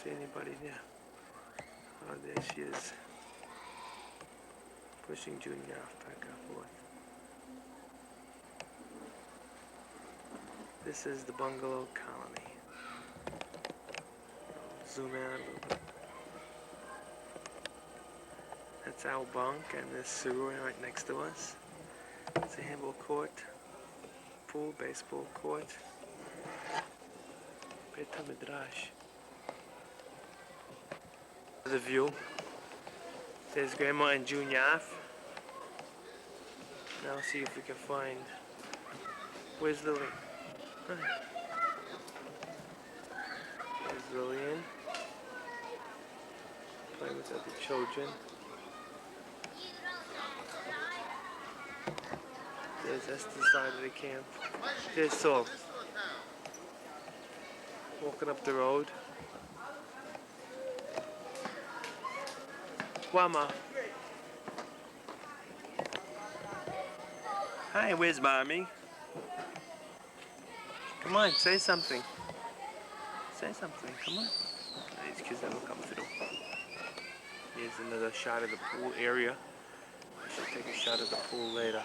see anybody there. Oh, there she is. Pushing Junior off back and forth. This is the bungalow colony. Zoom in a little bit. That's our bunk and this sewer right next to us. It's a handball court, pool, baseball court. Beit HaMidrash. The view. There's Grandma and Junior off. Now see if we can find. Where's Lily? There's Lillian. Playing with other children. There's Esther's side of the camp. There's Saul. Walking up the road. Wama. Hi, where's Mommy? Come on, say something. Say something, come on. These kids never come through. Here's another shot of the pool area. I should take a shot of the pool later,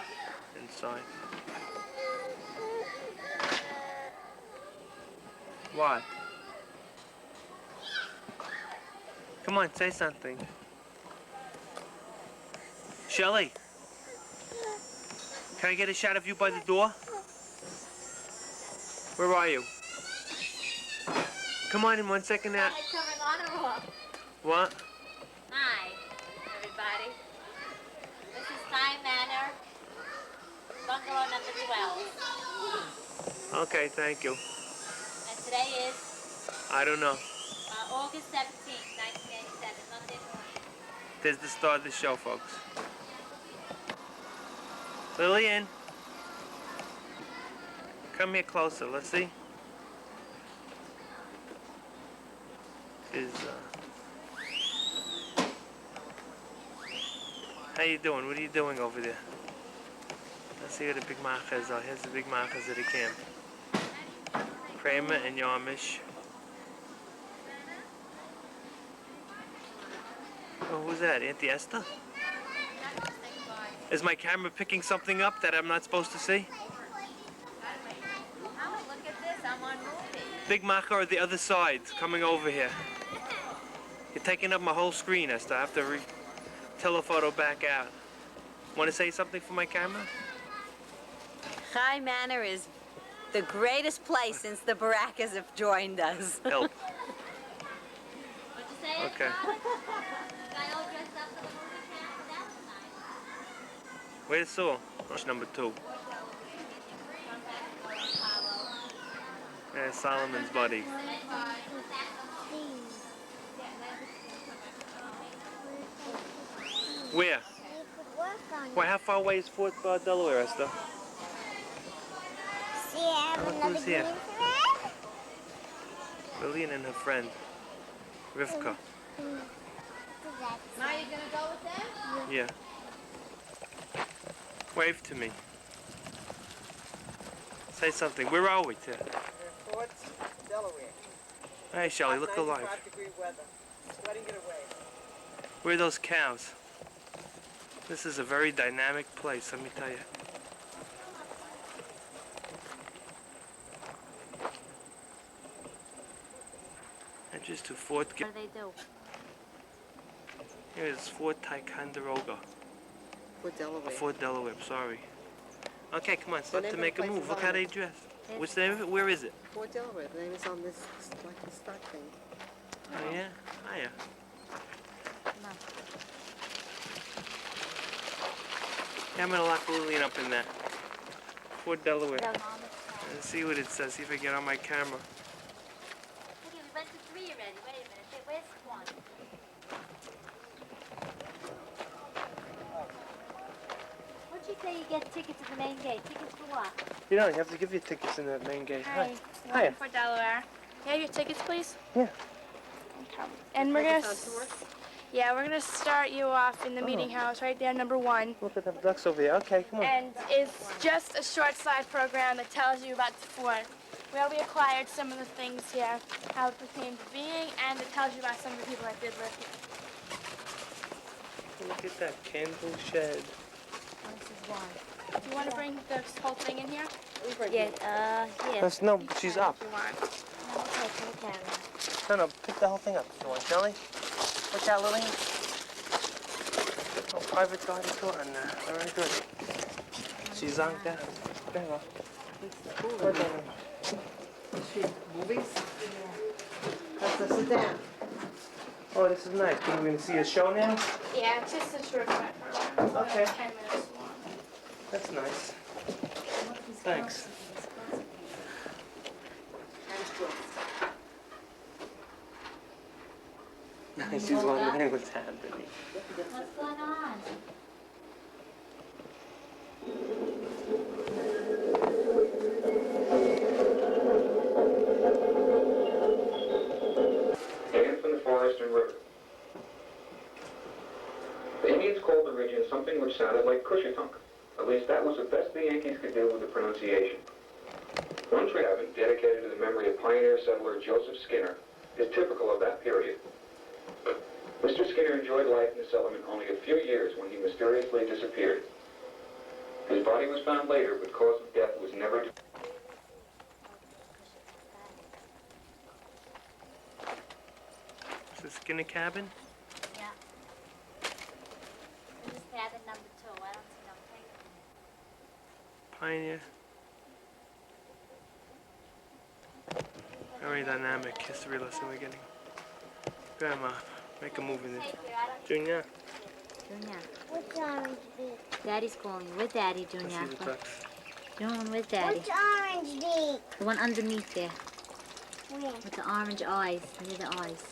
inside. What? Come on, say something. Shelly, can I get a shot of you by the door? Where are you? Come on in 1 second now. It's coming on or off? What? Hi, everybody. This is Time Manor, bungalow number 12. Okay, thank you. And today is? I don't know. August 17th, 1987, Monday morning. There's the start of the show, folks. Lillian, come here closer. Let's see. How you doing? What are you doing over there? Let's see where the big markers are. Here's the big markers of the camp. Kramer and Yarmish. Oh, who's that? Auntie Esther? Is my camera picking something up that I'm not supposed to see? Oh, look at this. I'm on movie. Big marker on the other side, coming over here. You're taking up my whole screen, Esther. I have to telephoto back out. Want to say something for my camera? Chai Manor is the greatest place since the Barakas have joined us. Help. What'd you say? Okay. Guy all dressed up for the movie camp? That was nice. Where's Saul? Rush number 2. There's Solomon's buddy. Where? Why, how far away is Fort Delaware, Esther? See, I have another who's here? green thread. Lillian and her friend, Rivka. Now you gonna go with them? Yeah. Wave to me. Say something. Where are we, Ted? Fort Delaware. Hey, Shelly, look alive. 95-degree weather. Sweating it away. Where are those cows? This is a very dynamic place, let me tell you. Entrance to Fort... What do they do? Here is Fort Ticonderoga. Fort Delaware. Fort Delaware, I'm sorry. Okay, come on, start name to of make the a place move. is Look on how it. they dress. What's the name of it? Where is it? Fort Delaware. The name is on this, like the start thing. Oh, yeah? Hiya. Yeah, I'm gonna lock Lillian up in that. Fort Delaware. And see what it says. See if I get on my camera. Okay, we went to 3 already. Wait a minute. Where's 1? What'd you say you get tickets at the main gate? Tickets for what? You don't. You have to give your tickets in that main gate. Hi. Hiya. For Delaware. Can I have your tickets, please? Yeah. Okay. And we're gonna. We're gonna start you off in the meeting house right there, number 1. Look at the ducks over there. Okay, come on. And it's just a short slide program that tells you about the fort. where we acquired some of the things here, how it became to being, and it tells you about some of the people that did live here. Look at that candle shed. This is one. Do you want to bring this whole thing in here? Yeah, That's, no, she's up. If you want. Okay. No, pick the whole thing up if you want, Shelly. What's that, Lillian? Oh, private garden tour and very good. She's on there. There you go. Put that in. Is she movies? That's a sit down. Oh, this is nice. Are we going to see a show now? Yeah, it's just a short cut for about Okay. 10 minutes long. That's nice. Thanks. She's wondering what's happening. What's going on? And from the forest and river. The Indians called the region something which sounded like Cushitunk. At least that was the best the Yankees could do with the pronunciation. One tree cabin, dedicated to the memory of pioneer settler Joseph Skinner, is typical of that period. Mr. Skinner enjoyed life in the settlement only a few years when he mysteriously disappeared. His body was found later, but cause of death was never determined. Is this Skinner cabin? Yeah. This is cabin number 2. I don't see no paper in it. Pioneer. Very dynamic history lesson we're getting. Grandma, make a move in it. Take care. I don't Junior, Junior. Which orange beak? Daddy's calling. With Daddy, let's Junior. see the ducks. Doing with Daddy. Which orange beak? The one underneath there. Where? With the orange eyes. Near the eyes.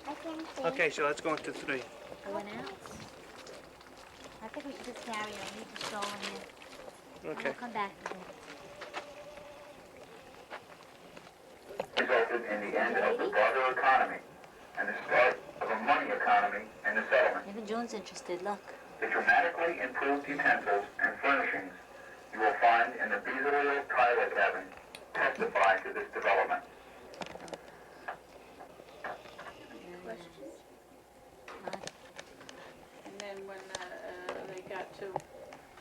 I can see. Okay, so let's go into 3. Going out? I think we should just carry on. Leave the stroll in here. Okay. We'll come back again. Resulted in the end of the barter economy and the start of a money economy in the settlement. Even June's interested. Look. The dramatically improved utensils and furnishings you will find in the Beasley Tyler cabin testify to this development. And then when they got to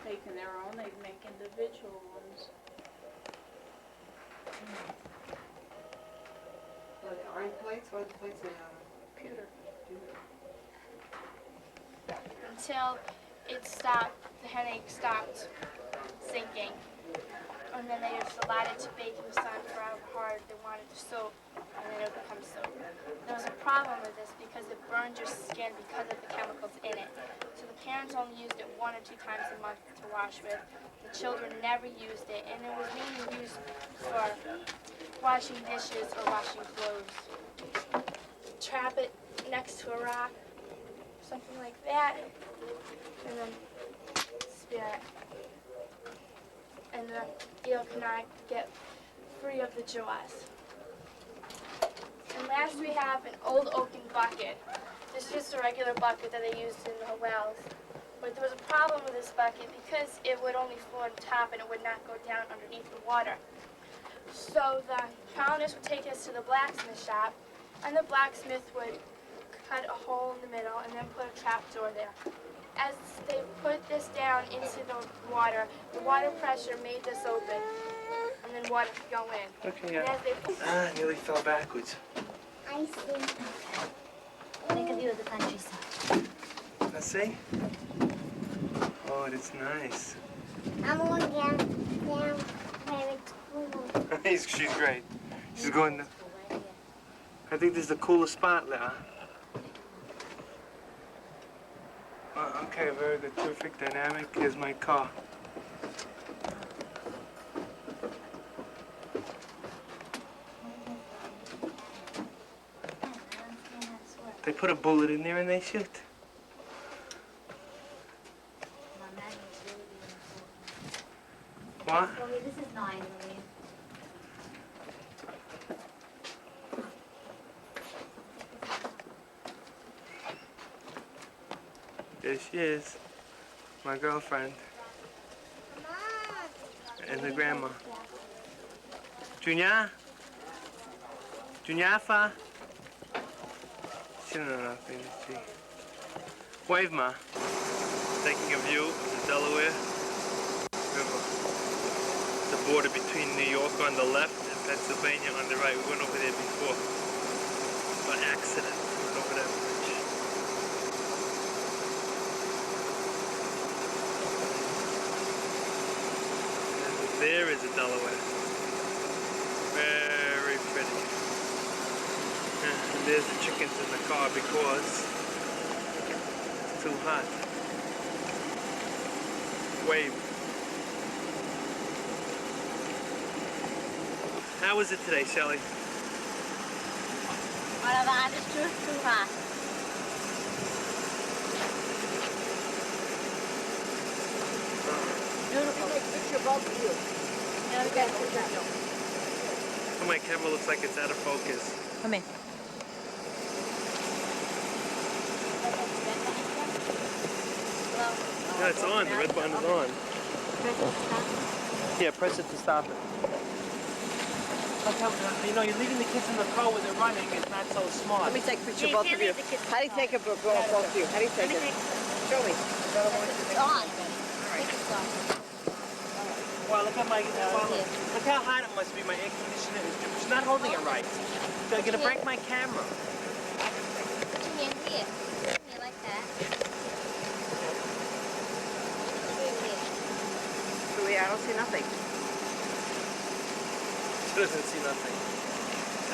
making their own, they'd make individual ones. Are they iron plates? What are the plates made out of? Pewter. Until it stopped, the headache stopped sinking. And then they just allowed it to bake in the sun for however hard they wanted to soak, and then it would become soap. There was a problem with this because it burned your skin because of the chemicals in it. So the parents only used it 1 or 2 times a month to wash with. The children never used it, and it was mainly used for washing dishes or washing clothes. Trap it next to a rock, something like that, and then spear it. And the eel cannot get free of the jaws. And last we have an old oaken bucket. This is just a regular bucket that they used in the wells. But there was a problem with this bucket because it would only flow on top and it would not go down underneath the water. So the colonists would take this to the blacksmith shop, and the blacksmith would cut a hole in the middle and then put a trap door there. As they put this down into the water pressure made this open, and then water could go in. Okay, And yeah. as they Ah, nearly fell backwards. I see. Make a view of the countryside. Let's see. Oh, that's nice. I'm going down where it's cool. She's great. She's going. I think this is the coolest spot there. Okay, very good, terrific, dynamic. Here's my car. They put a bullet in there and they shoot. What? This is 9, Lillian. There she is, my girlfriend, and the grandma. Junior? Juniafa? She don't know nothing, she. Wave, ma. Taking a view of the Delaware River. The border between New York on the left and Pennsylvania on the right. We went over there before. By accident. We went over that bridge. And there is a Delaware. Very pretty. And there's the chickens in the car because it's too hot. Wave. How was it today, Shelly? What have I understood? Too hot. Beautiful. Take a picture of both of you. Yeah, we got a picture. Oh, my camera looks like it's out of focus. Come in. Yeah, it's on. The red button is on. Yeah, press it to stop it. You know, you're leaving the kids in the car when they're running. It's not so smart. Let me take a picture of You both can't of you. leave the kids How do you take a both of you? How do you take it? Show me. It's on. Picture's on. Wow, look at my, look how hot it must be. My air conditioner is, it's not holding it right. They're gonna break my camera. Here, here. Here, like that. Julie, I don't see nothing. She doesn't see nothing.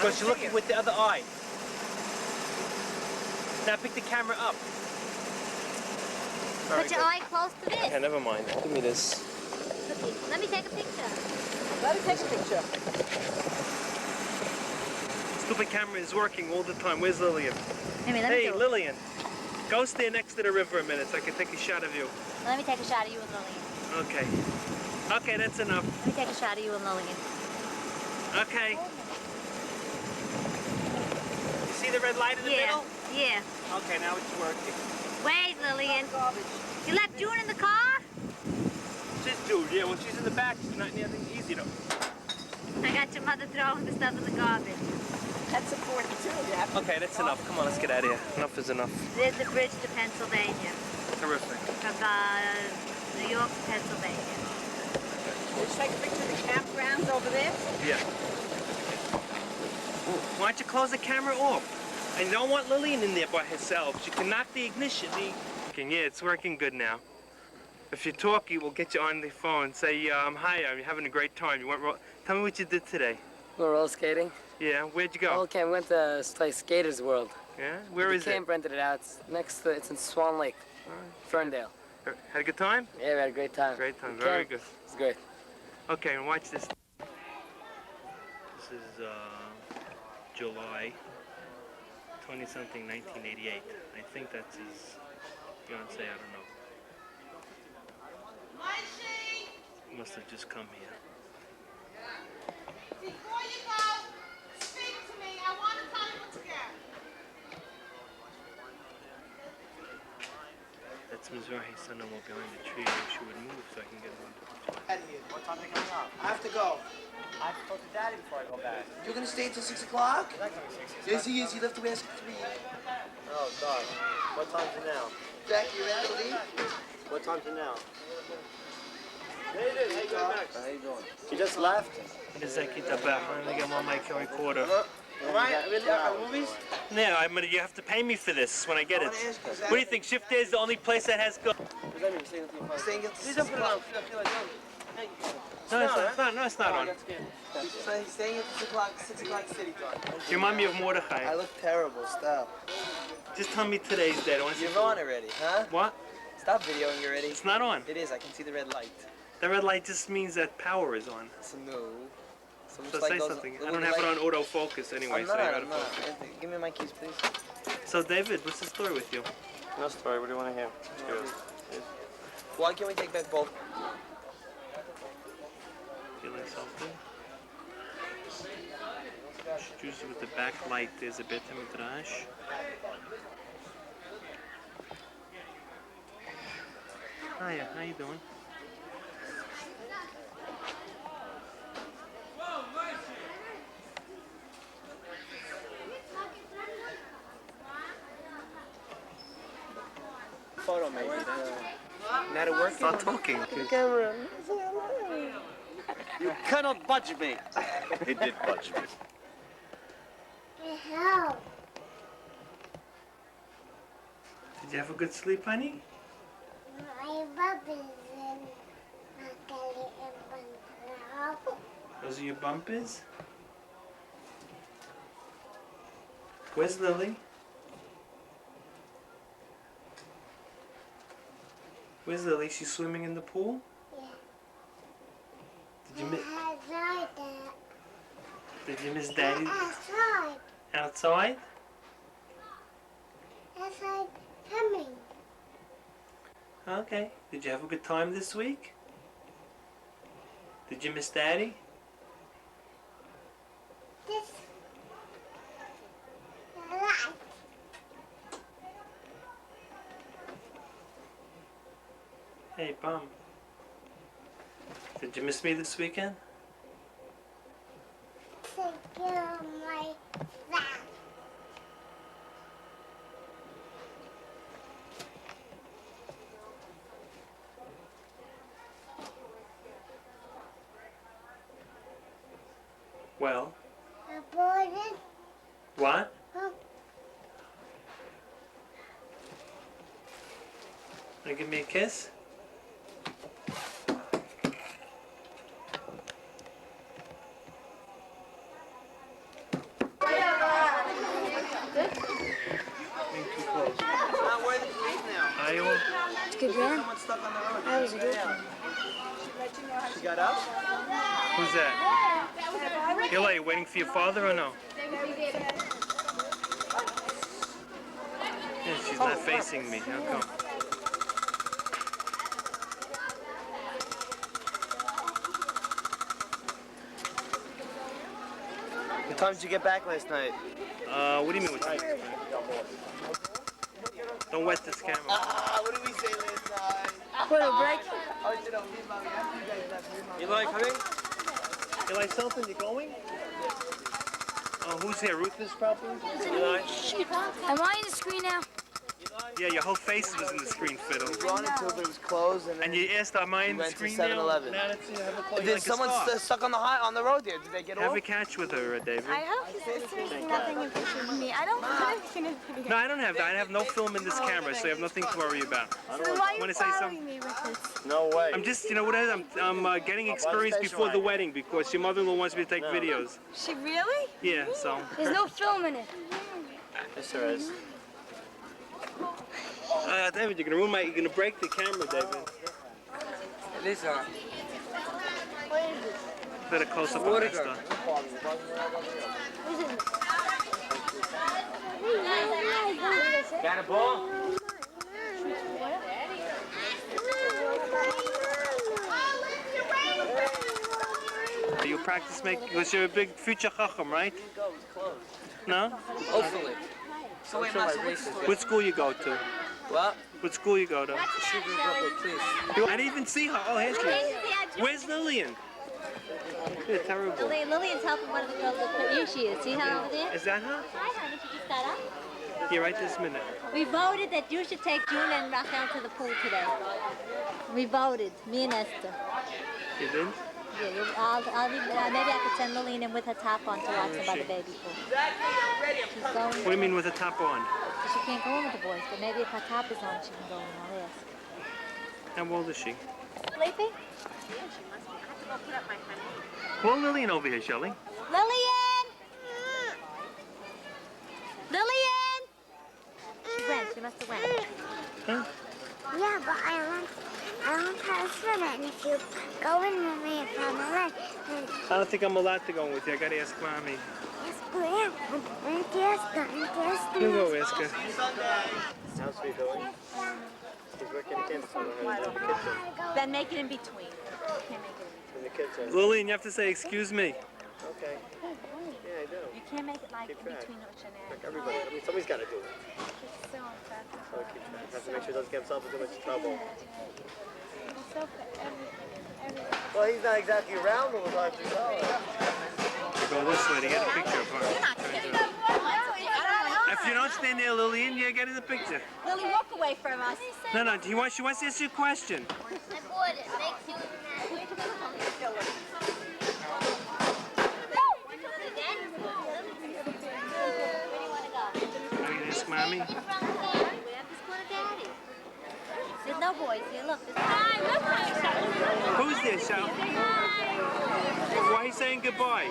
Because you're looking with the other eye. Now pick the camera up. Put your eye close to this. Okay, never mind. Give me this. Let me take a picture. Let me take a picture. Stupid camera is working all the time. Where's Lillian? Hey, Lillian. Go stay next to the river a minute so I can take a shot of you. Let me take a shot of you and Lillian. Okay. Okay, that's enough. Let me take a shot of you and Lillian. Okay. You see the red light in the middle? Yeah. Okay, now it's working. Wait, Lillian. You left June in the car? She's Jude, yeah. Well, she's in the back. She's not anything easy though. I got your mother throwing the stuff in the garbage. That's important too. You have to Okay, that's enough. Come on, let's get out of here. Enough is enough. There's the bridge to Pennsylvania. Terrific. From New York to Pennsylvania. Let's take a picture of the campgrounds over there. Yeah. Why don't you close the camera off? I don't want Lillian in there by herself. She can knock the ignition. Yeah, it's working good now. If you're talking, we'll get you on the phone. Say, hi, I'm having a great time. You went Tell me what you did today. We're roller skating. Yeah, where'd you go? Okay, we went to this place, Skaters World. Yeah? Where is the camp rented it out. It's next to, it's in Swan Lake, Ferndale. Had a good time? Yeah, we had a great time. Great time, The very camp good. It's great. Okay, and watch this. This is July 20-something, 1988. I think that's his fiance, I don't know. He must have just come here. Before you go, speak to me. I want to tell you what to get. That's Mizrahi's son over behind the tree. I wish she would move so I can get him on the picture. Eddie, what time are they coming up? I have to go. I have to talk to Daddy before I go back. You're gonna stay until 6 o'clock? You're not coming 6 Yes, he is. He left the mask at 3. Oh, gosh. What time's it now? Jack, you ready to leave? What time's it now? Hey, dude. How you doing, Max? How you doing? You just left? Izaki Tabah. I'm gonna get my mic recorder. Am I really at movies? Yeah, you have to pay me for this when I get it. What do you think? Shift Day is the only place that has go. What does that mean? Staying until 5? Staying until Please 6 don't put it on. o'clock. No, it's not on. That's good. He's staying until 6 o'clock city time. You remind me of Mordechai. I look terrible. Stop. Just tell me today's date. I want to see. You're on already, huh? What? Stop videoing already. It's not on. It is. I can see the red light. The red light just means that power is on. So no. So say something. I don't have it on autofocus anyway, so you gotta focus. Give me my keys, please. So David, what's the story with you? No story. What do you want to hear? Why can't we take back both? Feeling something? Juicy with the backlight. There's a bit of midrash. Hiya, how you doing? photo, maybe. Not at work? Start talking. Camera. You cannot budge me. He did budge me. Did you have a good sleep, honey? Those are your bumpers? Where's Lily? Where's Lily? She's swimming in the pool? Did you miss Daddy? Outside. Outside? Outside coming. Okay. Did you have a good time this week? Did you miss Daddy? This light. Hey, Bum. Did you miss me this weekend? To kill my back. Well, Aborted. what? Huh? Wanna give me a kiss? Being too close. Not worth it now. Iowa? It's good, man. Someone stuck on the road. That was a good one. She got up? Who's that? Eli, you waiting for your father or no? Yeah, she's not facing me. How come? What time did you get back last night? What do you mean with that? Don't wet this camera. What did we say last night? Put a break. Eli, coming? Eli, something, you going? Oh, who's here? Rufus, probably? Eli? Am I in the screen now? Yeah, your whole face was in the screen, Fiddle. We wanted to, but it was closed, and then And you asked, am I in the went to screen now? 7-Eleven. Now that's it. Have a call you Did like a someone star. stuck on the road there? Did they get Have off? a catch with her, David. I hope there's nothing in picture of me. I don't have anything in video. No, I don't have that. I have no film in this camera, so you have nothing to worry about. So why are Wanna you say following something? me with this? No way. I'm just, you know what it is? I'm getting experience before the wedding because your mother-in-law wants me to take videos. She really? Yeah, so. There's no film in it. Yes, there is. David, you're gonna break the camera, David. It is on. Better close up on that stuff. Got a ball? Are you practice making? Because you're a big future chacham, right? No? Hopefully. So wait, Max, what's the story? What school you go to? What? What school you go to? Please. I didn't even see her. Oh, here she is. Where's Lillian? You're terrible. Lillian's helping one of the girls look for you. She is. See her over there? Is that her? Hi, honey. She just got up. Yeah, right this minute. We voted that you should take June and Rachel to the pool today. We voted, me and Esther. You did? Yeah, maybe I could send Lillian in with her top on to watch them by the baby pool. She's going. What do you mean with the top on? She can't go in with the boys, but maybe if her top is on, she can go in. I'll ask. How old is she? Sleeping? Call Lillian over here, Shelley. Lillian! Lillian! She went. She must have went. Huh? Yeah, but I want her to swim, and if you go in with me from the lake, then I don't think I'm allowed to go with you. I gotta ask Mommy. yes, please. You go ask her. How's he doing? He's working in the kitchen. Then make it in between. In the kitchen. Lillian, you have to say, excuse me. Okay. Yeah, I do. You can't make it like Keep in track. between the shenanigans. Like everybody. I mean, somebody's got to do it. It's so effective. So keep track. Have to make sure he doesn't get himself in too much trouble. It's so for everything. Well, he's not exactly around all the time to go. You go this way to get a picture of her. You're not kidding. I don't know. If you don't stand there, Lillian, you're getting the picture. Lily, walk away from us. No, no, she wants to ask you a question. I bought it. Makes you mad. Are you ask Mommy? We have to go to Daddy. There's no boys here. Look. Who's this, Sal? Why are you saying goodbye?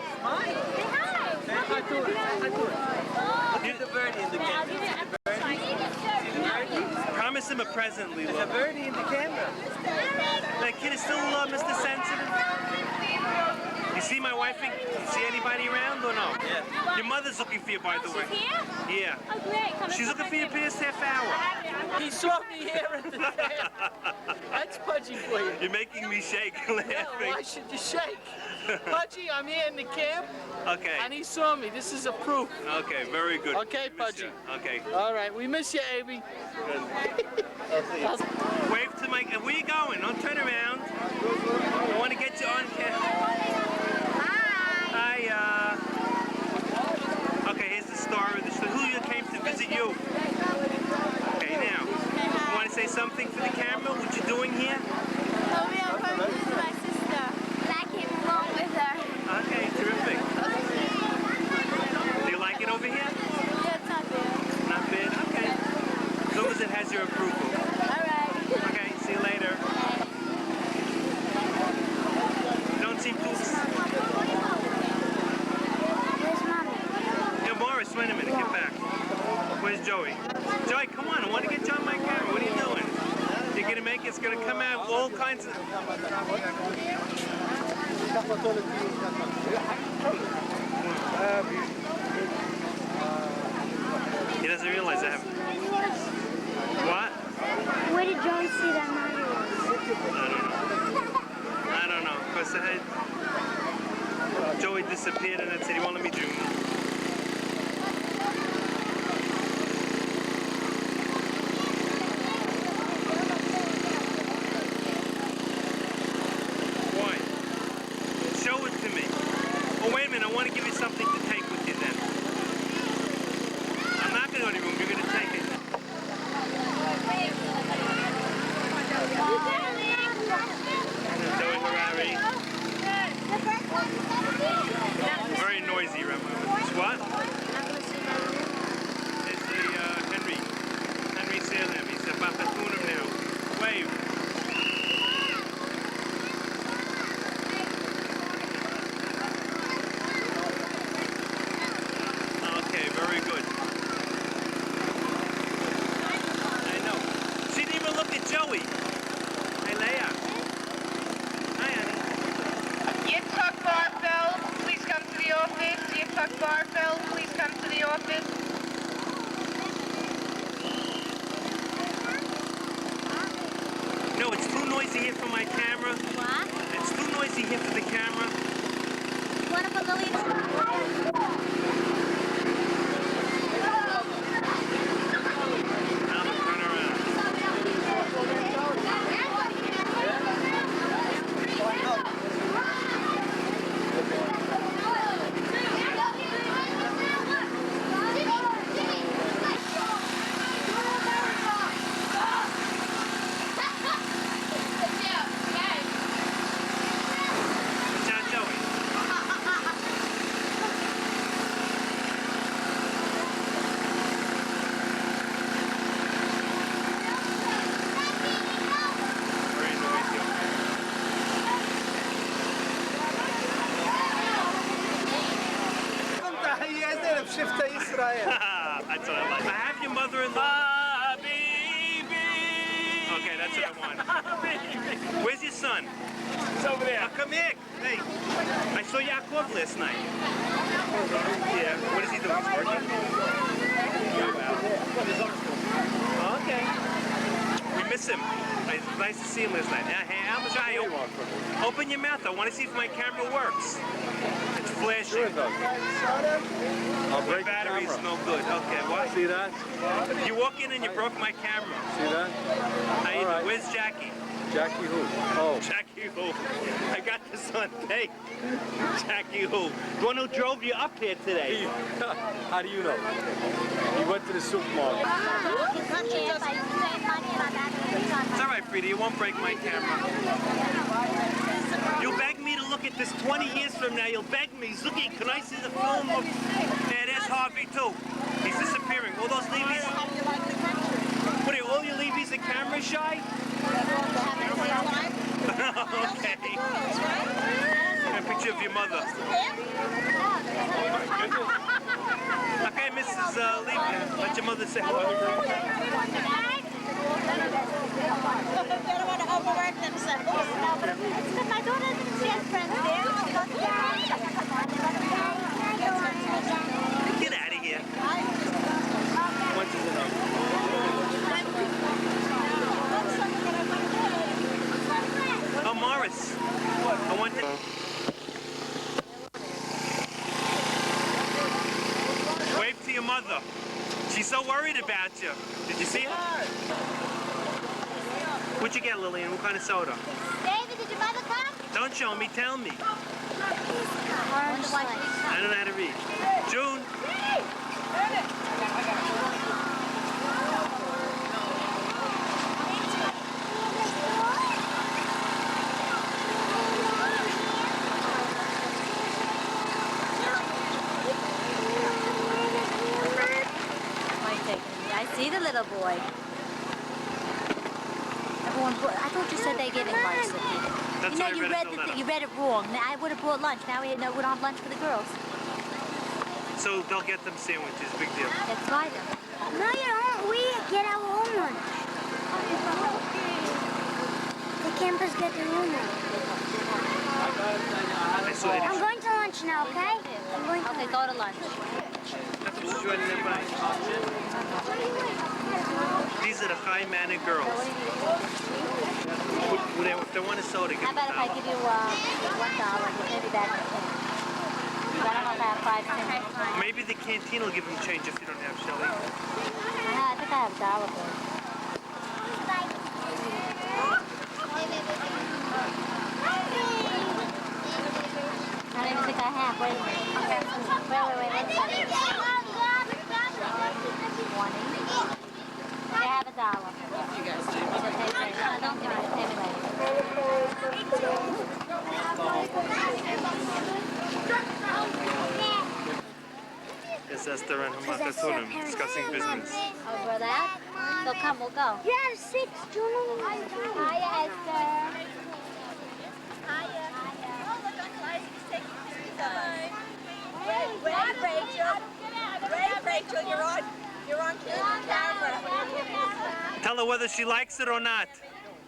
Look at the birdie in the camera. Promise him a present, Lilo. There's a birdie in the camera. That kid is still Mr. Sensitive. You see my wife? You see anybody around or no? Yeah. Your mother's looking for you, by the way. She's here? Yeah. Oh, great. Come She's looking for you past half hour. He saw me here at the fair. That's Pudgy for you. You're making me shake No, laughing. why should you shake? Pudgy, I'm here in the camp, Okay. and he saw me. This is a proof. Okay, very good. Okay, We miss Pudgy. you. Okay. All right, we miss you, Abby. Wave to my. Where you going? Don't turn around. I want to get you on camera. Hi. Okay, here's the star of the show. Who came to visit you? Okay, now. You want to say something for the camera? What you doing here? Oh, we are going to visit my sister. And I came along with her. Okay, terrific. Do you like it over here? Yeah, it's not bad. Not bad. Okay. As long as it has your approval. All right. Okay, see you later. You don't seem too. Where's Mommy? Yeah, Morris, wait a minute, get back. Where's Joey? Joey, come on, I want to get you on my camera. What are you doing? You're gonna make it's gonna come out all kinds of. He doesn't realize I have. What? Where did Joey see that Mommy was? I don't know. Because Joey disappeared and I said he won't let me do. Why? Show it to me. Oh, wait a minute. I want to give you something to take with you then. I'm not going to go to your room. You're going to take it. Joey Harari. Very noisy, remember. It's what? It's the Henry Salem. He's about to tune him now. Wave. Okay, very good. I know. She didn't even look at Joey. Hey, Leia. Hi, honey. Yitzhak Barfeld, please come to the office. Yitzhak Barfeld, please come to the office. No, it's too noisy here for my camera. What? It's too noisy here for the camera. You want to put Lily in? Now turn around. Watch out, Joey. Very noisy. That's what I like. I have your mother-in-law. Okay, that's what I want. Where's your son? He's over there. Come here. Hey, I saw Yaakov last night. Yeah. What is he doing? He's working? Oh, okay. We miss him. It's nice to see him last night. Hey, Almazai, open your mouth. I want to see if my camera works. It's flashing. My battery's no good. Okay, what? See that? You walk in and you broke my camera. See that? How you doing? Where's Jackie? Jackie who? Oh. Jackie who? I got this on tape. Jackie who? The one who drove you up here today. How do you know? He went to the supermarket. It's all right, Frida. You won't break my camera. You'll beg me to look at this 20 years from now. You'll beg me. He's looking. Can I see the film of... Yeah, there's Harvey, too. He's disappearing. All those leavies... What are you, all your leavies are camera shy? Okay. A picture of your mother. Okay, Mrs. Levy, let your mother say hello. They don't want to overwork themselves. No, but it's because my daughter, she has friends there. She goes to Get out of here. Once is enough. Oh, Morris. I want to... Wave to your mother. She's so worried about you. Did you see her? What'd you get, Lillian? What kind of soda? David, did your mother come? Don't show me, tell me. Orange I don't know how to read. June. I see the little boy. Everyone, I thought you said they gave him lunch. That's You know, what I read in the letter. you read it wrong. I would have brought lunch. Now we don't have lunch for the girls. So they'll get them sandwiches. Big deal. Let's buy them. No, you don't. We get our own lunch. The campers get their own lunch. I saw it. I'm going to lunch now, okay? I'm going to Okay, go to lunch. These are the high-mannered girls. If they want a soda, give How them about if I give you $1? Maybe that can change. I don't know if I have 5 cents. Maybe the canteen will give them change if you don't have, Shelly. I think I have $1 bill. I don't even think I have. Wait a minute. Wait. 20. I have $1. You guys do. Don't give me the pay me It's Esther and Hamakatunim discussing business. Over that? So come, we'll go. You have 6, Juno. Hiya, Esther. Wait, Rachel, you're on camera. Tell her whether she likes it or not.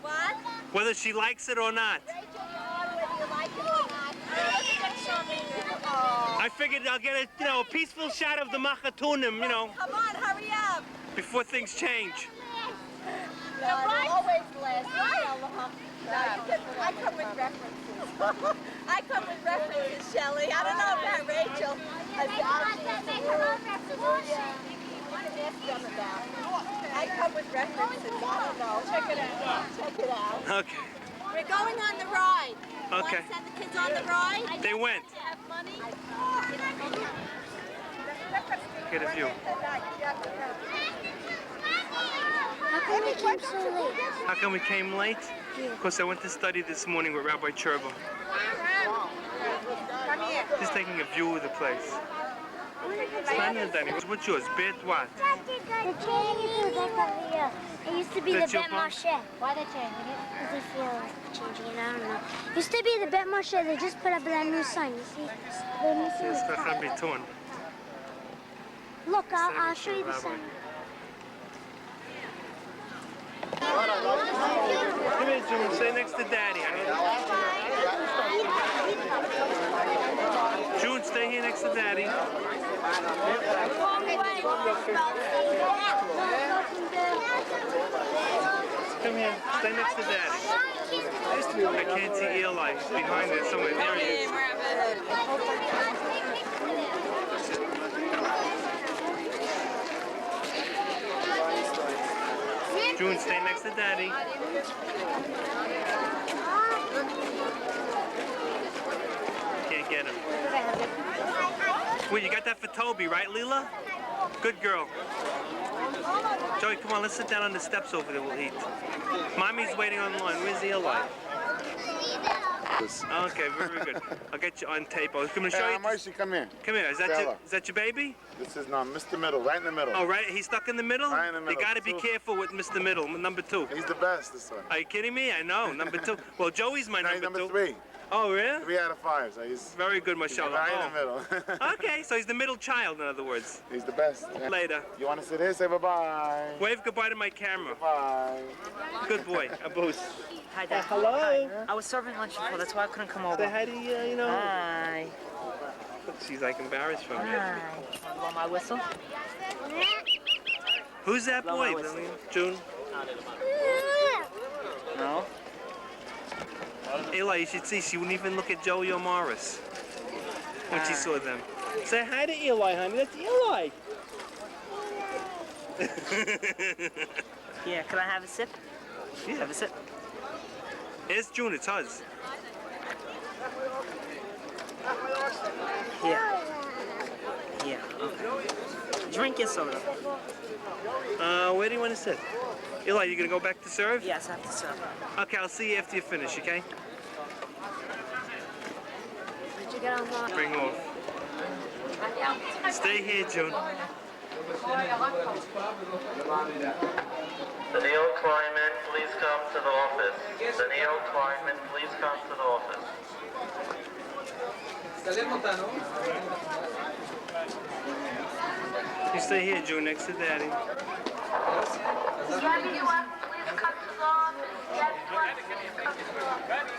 What? Whether she likes it or not. Whether you like it or not. I figured I'll get a, a peaceful shot of the Makatunim, Come on, hurry up. before things change. Always last. I come with references. I come with references, Shelley. I don't know about Rachel. I come with references. I don't know. Check it out. Okay. We're going on the ride. Okay. Want to send the kids on the ride? They went. Have money? Get a view. How come we came so late? How come we came late? Because I went to study this morning with Rabbi Cherba. Just taking a view of the place. What's yours? Bet what? The changing it It used to be That's the your Bet phone? Marché. Why they changing it? Because they feel like changing it, I don't know. It used to be the Bet Marché. They just put up that new sign, you see? They're missing Yes, the top. Chacham Bitun. Look, I'll show you the sign. Come here, June. Stay next to Daddy, honey. June, stay here next to Daddy. Come here. Stay next to Daddy. I can't see Eli. He's behind there somewhere. There he is. June, stay next to Daddy. Can't get him. Wait, you got that for Toby, right, Leela? Good girl. Joey, come on, let's sit down on the steps over there. We'll eat. Mommy's waiting on the line. Where's Eli? Okay, very good. I'll get you on tape. I was going to show you. Mercy, come here. Come here. Is that your baby? This is Mr. Middle, right in the middle. Oh, right. He's stuck in the middle? Right in the middle. You got to be careful with Mr. Middle, number 2. He's the best, this one. Are you kidding me? I know. Number 2. Well, Joey's my number 2. 3. Oh, really? 3 out of 5. So he's very good, mashallah. Right in the middle. Okay, so he's the middle child, in other words. He's the best. Yeah. Later. You want to sit here? Say bye-bye. Wave goodbye to my camera. Bye. Good boy. Abus. Hi, Dad. Hello. Hi. I was serving lunch before, that's why I couldn't come over. Say hi to you know. Hi. She's like embarrassed from me. Hi. Blow my whistle? Who's that boy, June? No. Eli, you should see, she wouldn't even look at Joey or Morris when she saw them. Say hi to Eli, honey. That's Eli. Yeah, can I have a sip? Yeah. Have a sip. It's June, it's us. Yeah. Yeah, okay. Drink your soda. Where do you want to sit? Eli, you gonna go back to serve? Yes, I have to serve. Okay, I'll see you after you finish, okay? Did you get on the... Bring off. Stay here, June. The Neil Kleinman, please come to the office. The Neil Kleinman, please come to the office. You stay here, June, next to Daddy. Gabby, you want to please come to the office? Gabby, you want to please come to the office?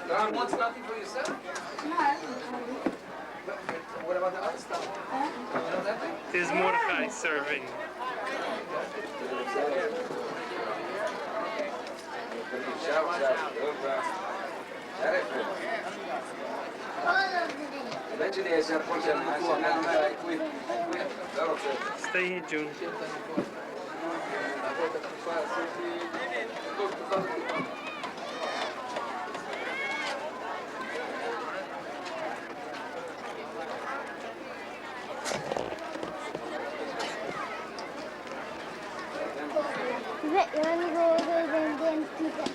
Don wants nothing for yourself? What about the other stuff? You know that thing? There's Mordecai serving. Stay here, June. You want to go over there and then keep it?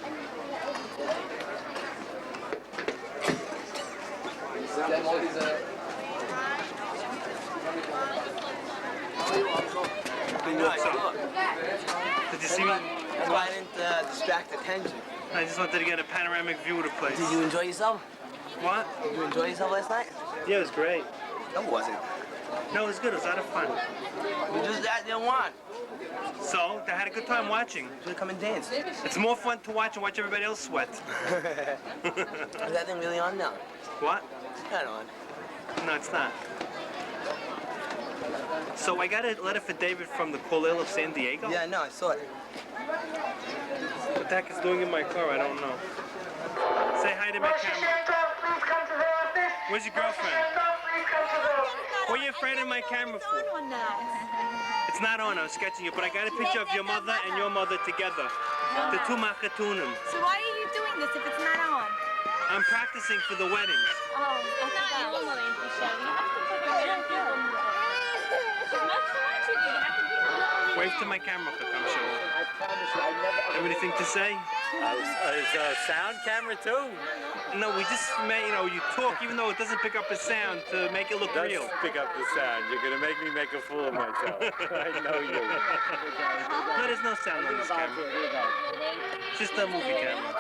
Did you see me? That's why I didn't distract attention. I just wanted to get a panoramic view of the place. Did you enjoy yourself? What? Did you enjoy yourself last night? Yeah, it was great. No, it wasn't. No, it was good. It was a lot of fun. You just didn't want. So, I had a good time watching. You should come and dance. It's more fun to watch and watch everybody else sweat. Is that thing really on now? What? It's not on. No, it's not. So I got a letter for David from the Colel of San Diego. Yeah, no, I saw it. What the heck is doing in my car? I don't know. Say hi to my camera. Please come to the office. Where's your girlfriend? Please come to the office. What are you afraid of my camera for? It's not on. I was sketching you, but I got a picture of your mother and your mother together. The two makatunim. So why are you doing this if it's not on? I'm practicing for the weddings. Oh, it's not your moment, Michelle. You have to put your video. Wave to my camera, I'm sure. Have anything to say? It's a sound camera too. No, we just made, you talk even though it doesn't pick up a sound to make it look real. Pick up the sound. You're gonna make me make a fool of myself. I know you. No, there's no sound on this camera. It's just a movie camera.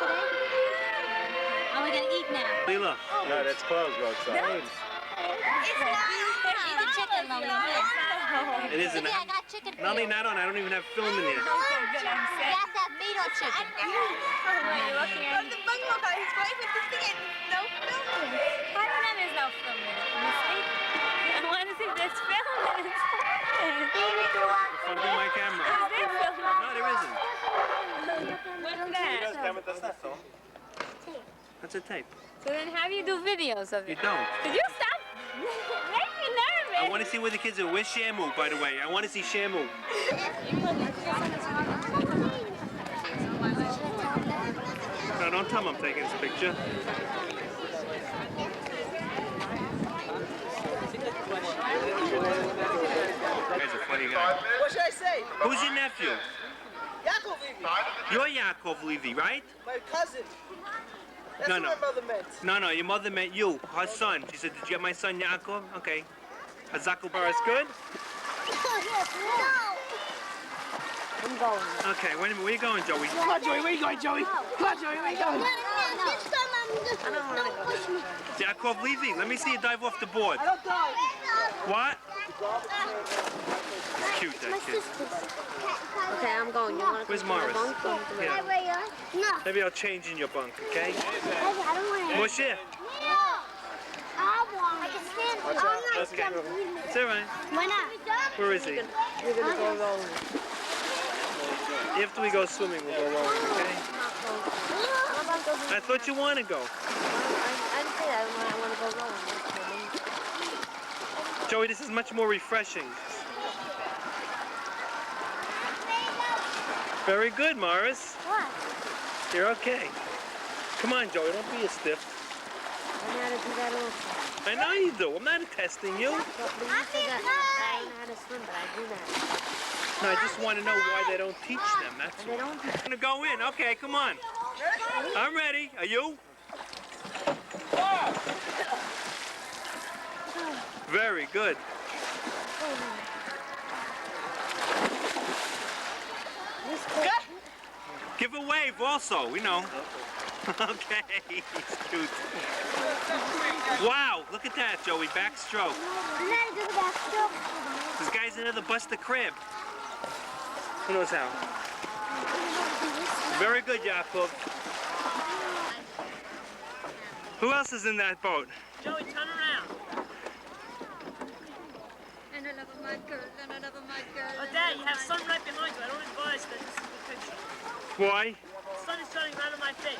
Are we gonna eat now? Leela. No, that's closed outside. Eat the chicken, Mommy. It isn't. Yeah, I got chicken for Not only you. not on, I don't even have film in here. You have to have meat or chicken. From the bungalow guy, he's right with the thing. No film. How do you know there's no film in it? I want to see if there's film in it. From my camera. Is there film? No, there isn't. What's that? That's a tape. So then how do you do videos of it? You don't. Did you stop? Make me nervous. I want to see where the kids are. Where's Shamu, by the way? I want to see Shamu. don't tell him I'm taking his picture. Guy's a funny guy. What should I say? Who's your nephew? Yaakov Levy. You're Yaakov Levy, right? My cousin. That's No, what no. my mother meant. No, your mother meant you, her son. She said, did you get my son Yaakov? Okay. Hazaku Baris, good? I'm going. Okay, wait a minute. Where you going, Joey? Come on, Joey. Where you going, Joey? Come on, Joey. Where you going? Yaakov Levy, let me see you dive off the board. I don't die. What? It's cute, that kid. Okay, I'm going. You want to Where's Morris? Yeah. No. Maybe I'll change in your bunk, okay? I don't want to. What's here? I want to stand. I'm not Okay. jumping. It's all right. Why not? Where is he? You're going to go rolling. After we go swimming, we'll go rolling, okay? I thought you want to go. I didn't say that. I want to go rolling. Joey, this is much more refreshing. Very good, Morris. What? You're okay. Come on, Joey, don't be a stiff. I know how to do that also. I know you do. I'm not testing you. But you said that I don't know how to swim, but I do that. No, I just want to know why they don't teach them. That's And they don't do I'm gonna go in. Okay, come on. I'm ready. Are you? Very good. Give a wave also, we know. Okay, he's cute. Wow, look at that, Joey, backstroke. I'm not a good backstroke. This guy's another Buster Crab. Who knows how? Very good, Yaakov. Who else is in that boat? Joey, turn around. And another my girl, and another my girl. Oh, Dad, you have sun right behind you. I don't advise that this is the picture. Why? The sun is shining right on my face.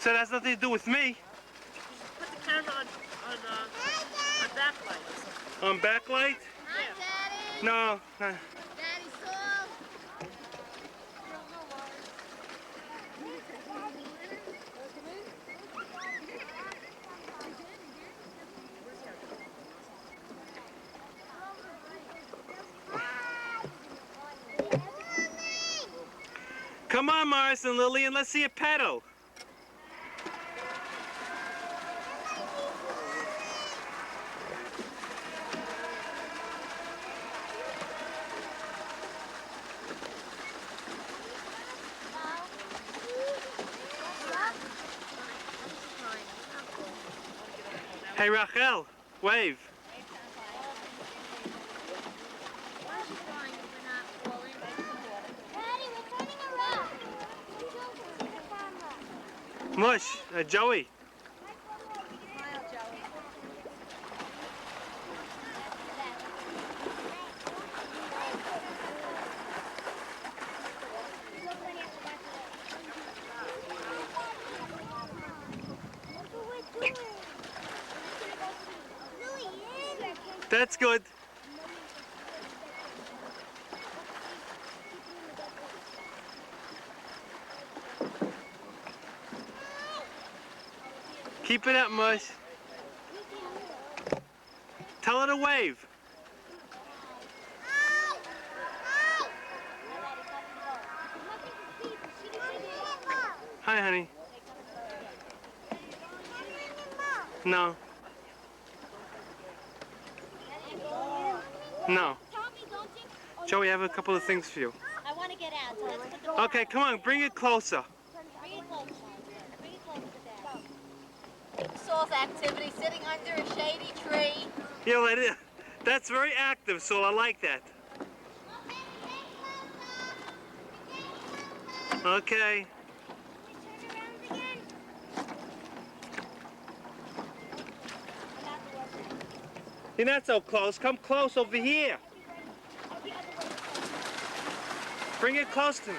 So that has nothing to do with me. Put the camera on backlight or something. On backlight? Hi, Daddy. No. Daddy Saul. Come on, Morris and Lillian, let's see a pedal. Hey, Rachel, wave. Mush, Joey. That's good. Keep it up, Mush. Tell her to wave. Hi, honey. No. No. Joey, I have a couple of things for you. I want to get out, so let's put the Okay, come on, bring it closer. Bring it closer. Bring it closer to Dad. Saul's activity, sitting under a shady tree. Yeah, that's very active, so I like that. Okay. You're not so close. Come close over here. Bring it close to me.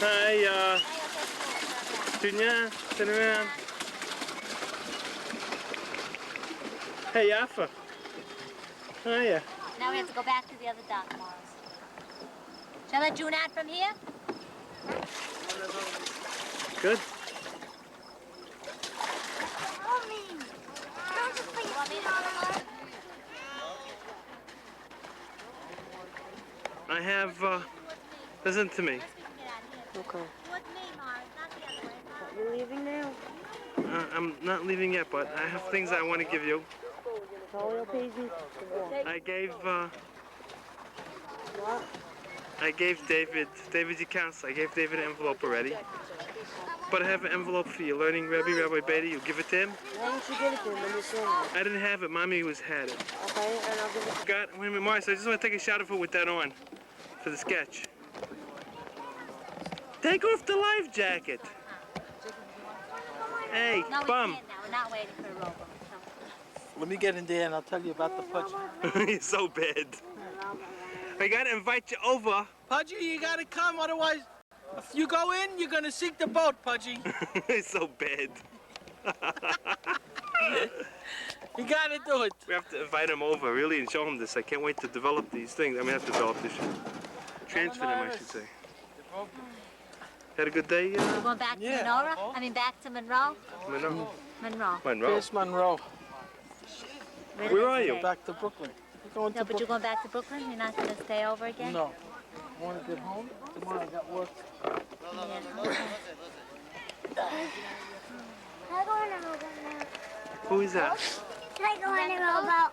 Hi, Junior, turn around. Hey, Yaffa. Hiya. Now we have to go back to the other dock, Morris. Shall I let June out from here? Good. I have, listen to me. Okay. With me, Morris, not the other way. You're leaving now? I'm not leaving yet, but I have things I want to give you. I gave David's accounts. I gave David an envelope already. But I have an envelope for you. Learning Rabbi Beta, you give it to him? Why don't you give it to him when you're saying it? I didn't have it. Mommy had it. Okay, and I'll give it to Wait a minute, Morris, I just want to take a shot of it with that on for the sketch. Take off the life jacket. Hey, No, we bum. can't now. We're not waiting for a rowboat. Let me get in there and I'll tell you about the Pudgy. He's so bad. I gotta invite you over. Pudgy, you gotta come, otherwise, if you go in, you're gonna sink the boat, Pudgy. He's so bad. You gotta do it. We have to invite him over, really, and show him this. I can't wait to develop these things. I mean, not develop this. Transfer them, I should say. Had a good day? We're going back to Monroe? I mean, back to Monroe? Monroe. Monroe. Monroe. Here's Monroe. Where are you? Back to Brooklyn. No, but you're going back to Brooklyn? You're not going to stay over again? No. I want to get home. Tomorrow I got work. Yeah, okay. Can I go on a rowboat now? Who is that? Can I go on a rowboat?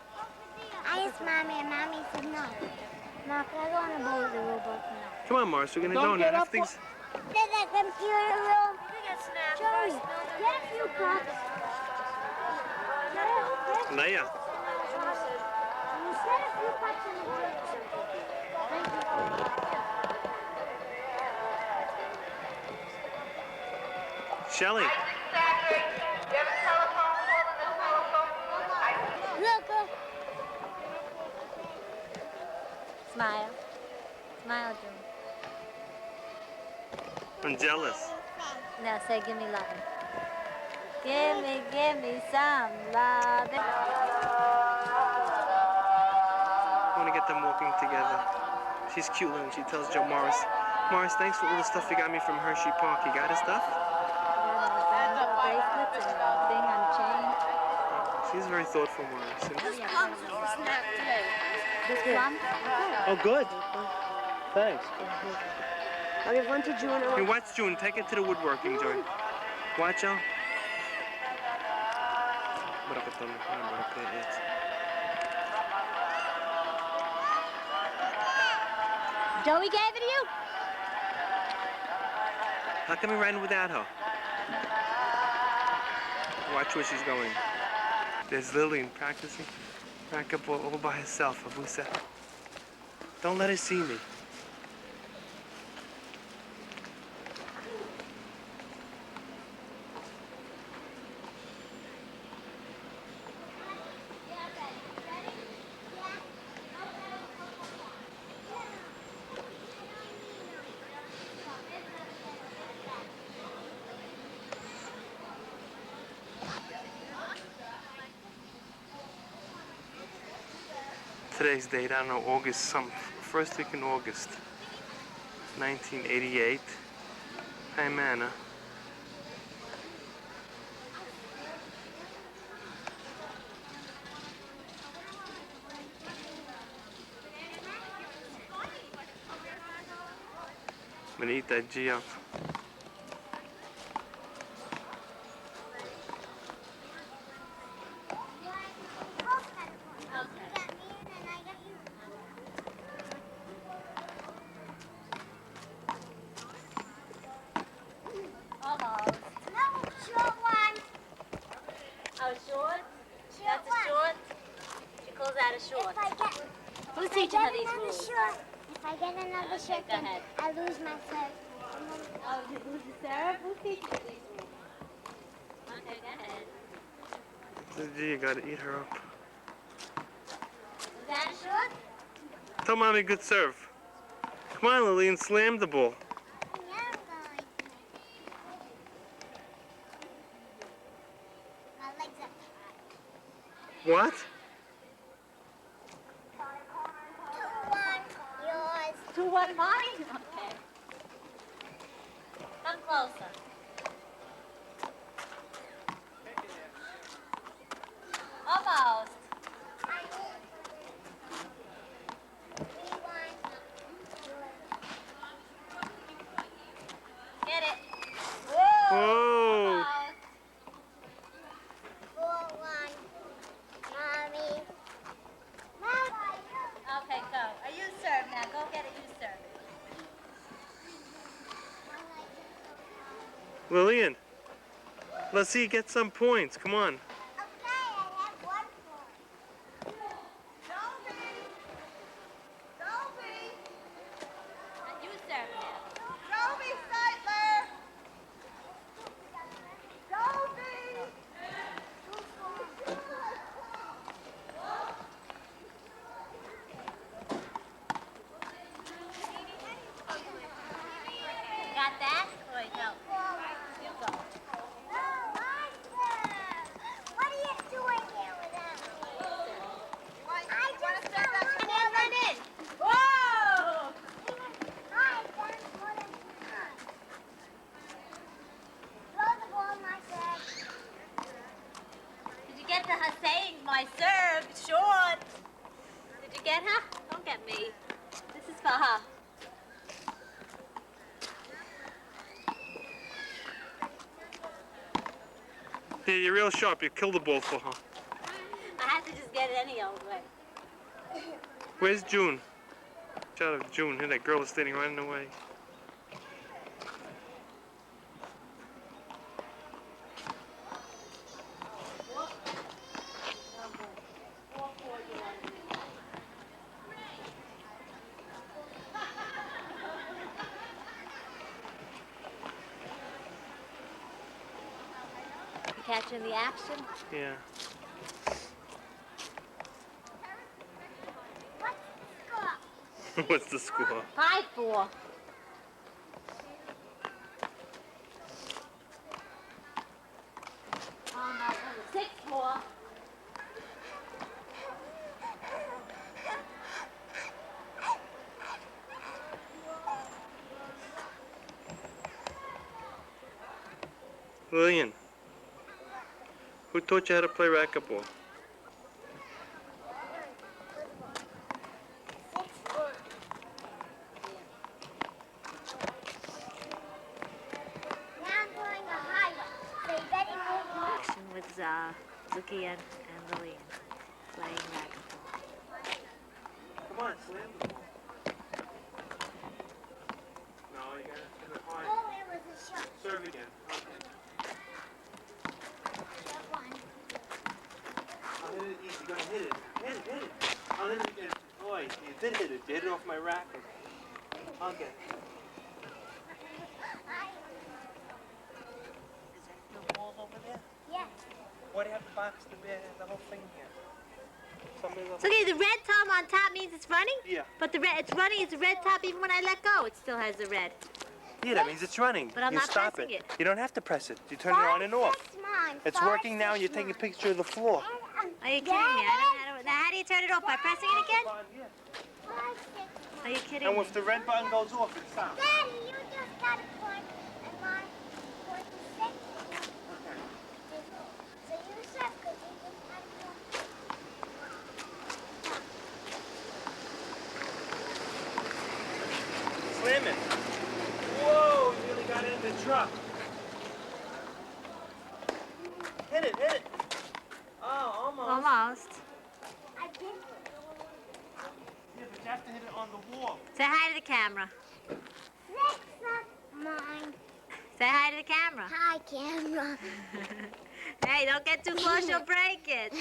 I asked Mommy and Mommy said no. Mom, can I go on a rowboat now? Come on, Mars, we're gonna go and have things. There's a computer room. Joey, get a few cups. Naya. You said a few cups in the water. Thank you. Shelly. Look. Smile. Smile, June. I'm jealous. Now say, give me loving. Give me some loving. I want to get them walking together. She's cute and she tells Joe Morris, Morris, thanks for all the stuff you got me from Hershey Park. You got his stuff? Bracelets and a thing on a chain. She's very thoughtful, Morris. This plums is a snack today. This plum? Oh, good. Thanks. I'll give one to June. Hey, watch June. Take it to the woodworking joint. Watch out. Joey gave it to you? How come you're riding without her? Watch where she's going. There's Lillian practicing racquetball all by herself, Abusa. Don't let her see me. Today's date, I don't know, August, first week in August, 1988. Hi, Manna. I'm gonna eat that G up. Who's teaching her these rules? If I get another shot, then I lose my serve. Oh, you lose the serve? Who's teaching you these rules? Okay, go ahead. You gotta eat her up. Is that a shot? Tell Mommy good serve. Come on, Lillian, slam the ball. What? 2-1, yours. 2-1 mine? Okay. Come closer. Almost. 3-1, yours. Get it. Whoa. Whoa. 4-1, mommy. Okay, go. Are you serve now? Go get it. You serve. Lillian, let's see you get some points. Come on. Okay, I have 1 point. And you serve now. Joby Seidler! Joby! Got that? Wait, no. You go. What are you doing here without me? I just don't want to Run in. Whoa! Hi, that's what I'm doing. Throw the ball, my serve. Did you get to her saying my serve? Short. Did you get her? Don't get me. This is for her. Yeah, you're real sharp. You killed the ball for her. I had to just get it any old way. Where's June? Shout out to June. Here, that girl is standing right in the way. You catching the action? Yeah. What's the score? 5-4. Oh no, 6-4. Lillian, who taught you how to play racquetball? With Zuki and Lillian playing racquetball. Come on, slam the ball. No, you gotta slam it hard. Oh, it was a shot. Serve again. Okay. I'll hit it easy. You're gonna hit it. Hit it, hit it. I'll hit it again. Boy, you did hit it. You hit it off my racket. I'll get it. Is there no balls over there? Yes. Why do you have to box the whole thing here? So okay, the red top on top means it's running? Yeah. But it's running, it's a red top even when I let go, it still has the red. Yeah, that means it's running. But I'm you not stop pressing it. You don't have to press it. You turn it on and off. It's working now and you're taking a picture of the floor. Are you kidding me? I don't know. Now how do you turn it off? By pressing it again? Are you kidding And me? if the red button goes off, it stops. Daddy, you just got a point, and mine was the 6. Okay. So you said, because you just got a point. Slam it. Whoa, you really got it in the truck. Hit it, hit it. Oh, almost. Almost. I did it. Yeah, but you have to hit it on the wall. Say hi to the camera. 6 of mine. Say hi to the camera. Hi, camera. Hey, don't get too close, you'll break it.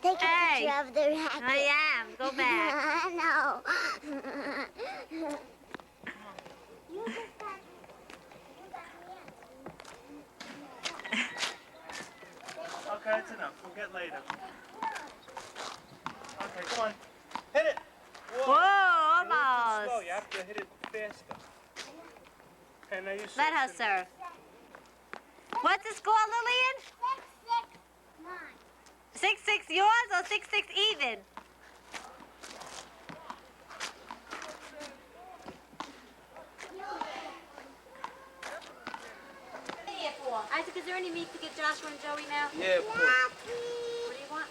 Take a Hey. picture of the racket. I am. Go back. No. Okay, that's enough. We'll get later. Okay, come on. Hit it. Whoa, You're a little too almost. slow. You have to hit it faster. Okay, now you Let her serve. What's the score, Lillian? 6, 6, 9. 6-6 yours or 6-6 even? Isaac, is there any meat to get Joshua and Joey now? Yeah, of course. What do you want?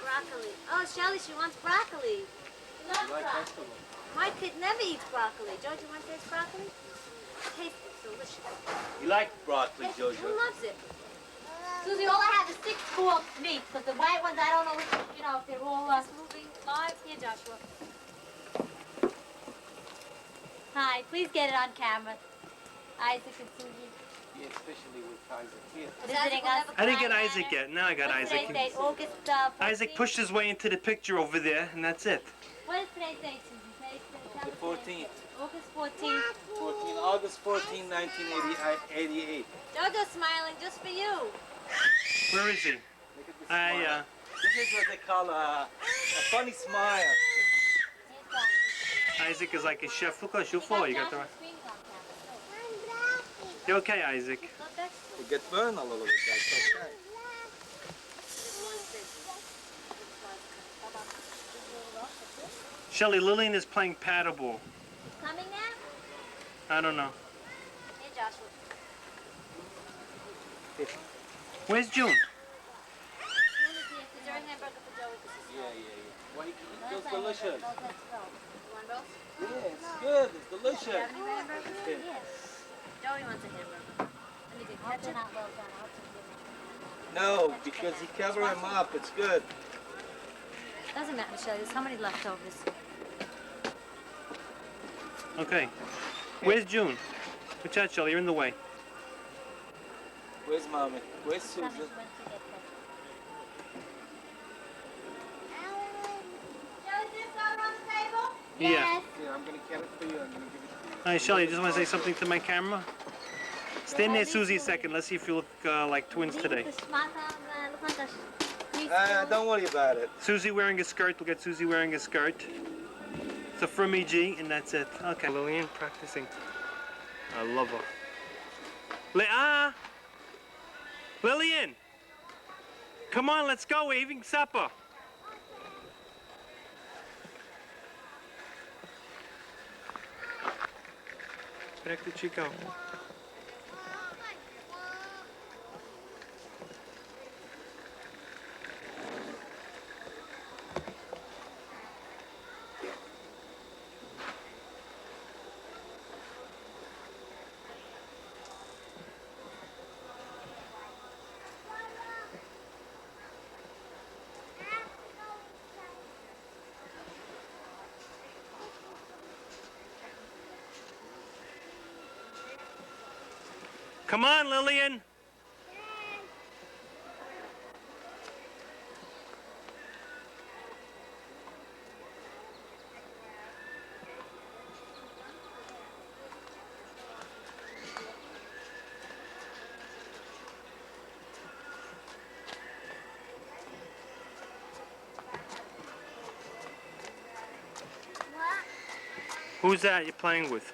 Broccoli. Oh, Shelly, she wants broccoli. You like vegetable? My kid never eats broccoli. Joe, do you want to taste broccoli? Taste it, delicious. You like broccoli, Who Jojo? loves it? Susie, all I have is 6 small meats, because the white ones, I don't know which, you know, if they're all moving live. Here, Joshua. Hi, please get it on camera. Isaac and Susie. Yeah, especially with Isaac here. Visiting us. I didn't get Isaac yet. Now I got What's Isaac. today's date? August 14th? Isaac pushed his way into the picture over there, and that's it. What is today's date, Susie? Tell The us today's 14th. date. August 14th. August 14, 1988. Jojo's smiling just for you. Where is he? Look at this smile. This is what they call a funny smile. Isaac is like a chef. Look how you fall. You got the right. You okay, Isaac? You get burned a little bit. That's okay. Shelly, Lillian is playing paddleball. Coming now? I don't know. Here, Joshua. Where's June? Is there a hamburger for Joey? Yeah. Why you eat those delicious? Let's go. You want rolls? Yeah, it's good. It's Do you delicious. have any hamburgers? Yeah. Yes. Joey wants a hamburger. Let me get ketchup. Not well done. No, because you cover them up. It's good. Doesn't matter, Michelle. There's how many leftovers? Okay. Where's June? Watch out, Shelly. You're in the way. Where's Mommy? Where's Susan? Yeah. Yeah, I'm gonna get it for you. I'm gonna give it to you. Hi, Shelly. You just want to say something to my camera? Stand there, Susie, a second. Let's see if you look like twins today. Don't worry about it. Susie wearing a skirt. We'll get Susie wearing a skirt. It's a from G, and that's it. Okay, Lillian practicing. I love her. Lillian! Come on, let's go. We're eating supper. Back to Chico. Come on, Lillian. Who's that you're playing with?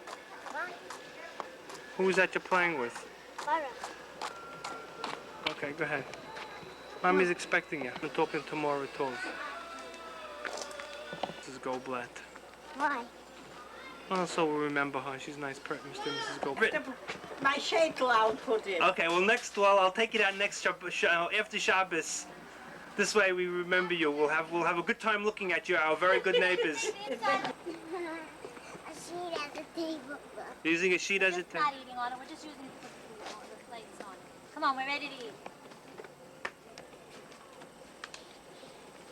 What? Who's that you're playing with? Laura. Okay, go ahead. Mommy's expecting you. We're talking tomorrow at 12. Mrs. Goldblatt. Why? Oh, so we'll remember her. She's a nice person, Mr. and Mrs. Goldblatt. My shekel I'll put in. Okay, well, I'll take it out next after Shabbos. This way we remember you. We'll have a good time looking at you, our very good neighbors. A sheet as a table. Using a sheet as a We're thing. not eating on it. We're just using it to put the plates on it. Come on, we're ready to eat.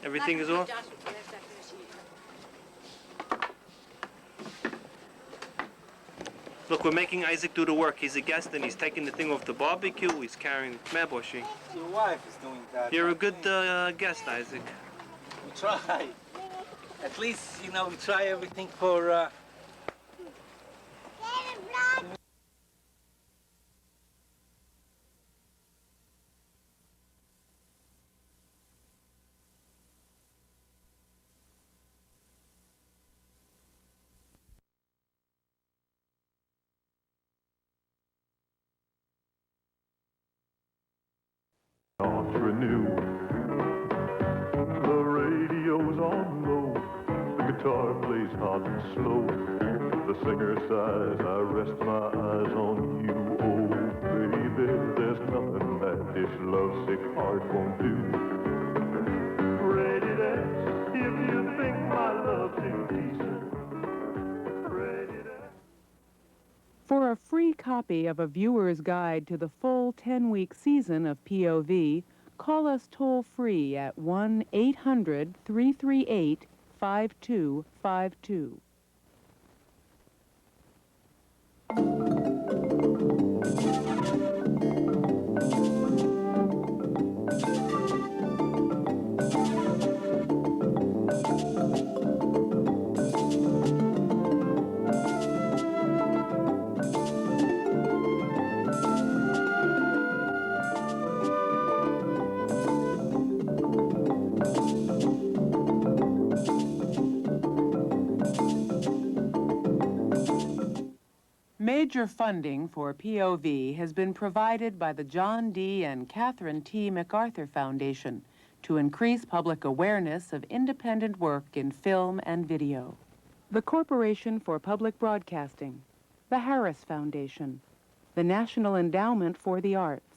Everything is off? Look, we're making Isaac do the work. He's a guest and he's taking the thing off the barbecue. He's carrying Maboshi. Your wife is doing that. You're a good guest, Isaac. We try. At least, we try everything for... Entrepreneur. guitar plays hot and slow. The singer sighs, I rest my eyes on you. Oh, baby, there's nothing that this lovesick heart won't do. Ready to if you think my love's indecent. Ready to... For a free copy of a viewer's guide to the full 10-week season of POV, call us toll-free at 1-800-338-5252. Major funding for POV has been provided by the John D. and Catherine T. MacArthur Foundation to increase public awareness of independent work in film and video. The Corporation for Public Broadcasting, the Harris Foundation, the National Endowment for the Arts,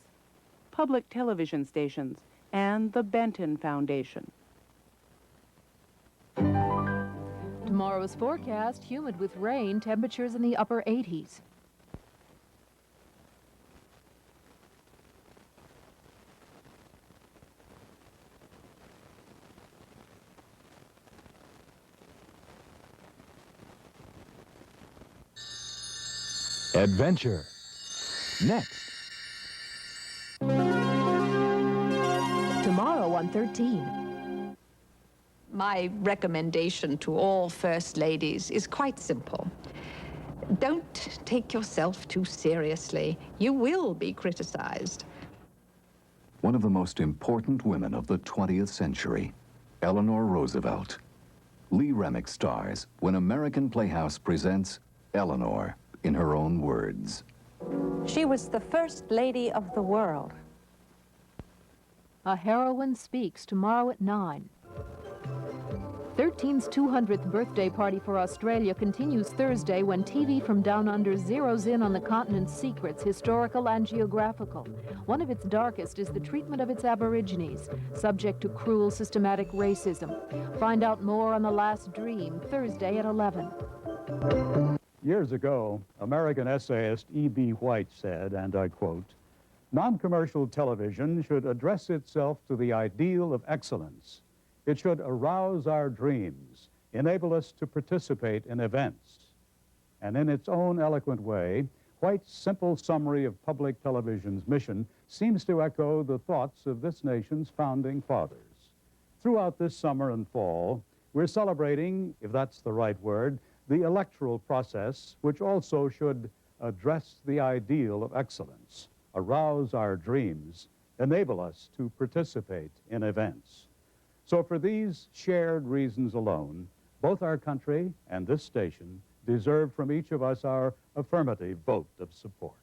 public television stations, and the Benton Foundation. Tomorrow's forecast, humid with rain, temperatures in the upper 80s. Adventure. Next. Tomorrow on 13. My recommendation to all First Ladies is quite simple. Don't take yourself too seriously. You will be criticized. One of the most important women of the 20th century, Eleanor Roosevelt. Lee Remick stars when American Playhouse presents Eleanor in her own words. She was the first lady of the world. A Heroine Speaks tomorrow at 9. 13's 200th birthday party for Australia continues Thursday when TV from Down Under zeroes in on the continent's secrets, historical and geographical. One of its darkest is the treatment of its Aborigines, subject to cruel, systematic racism. Find out more on The Last Dream, Thursday at 11. Years ago, American essayist E.B. White said, and I quote, "Non-commercial television should address itself to the ideal of excellence. It should arouse our dreams, enable us to participate in events." And in its own eloquent way, White's simple summary of public television's mission seems to echo the thoughts of this nation's founding fathers. Throughout this summer and fall, we're celebrating, if that's the right word, the electoral process, which also should address the ideal of excellence, arouse our dreams, enable us to participate in events. So for these shared reasons alone, both our country and this station deserve from each of us our affirmative vote of support.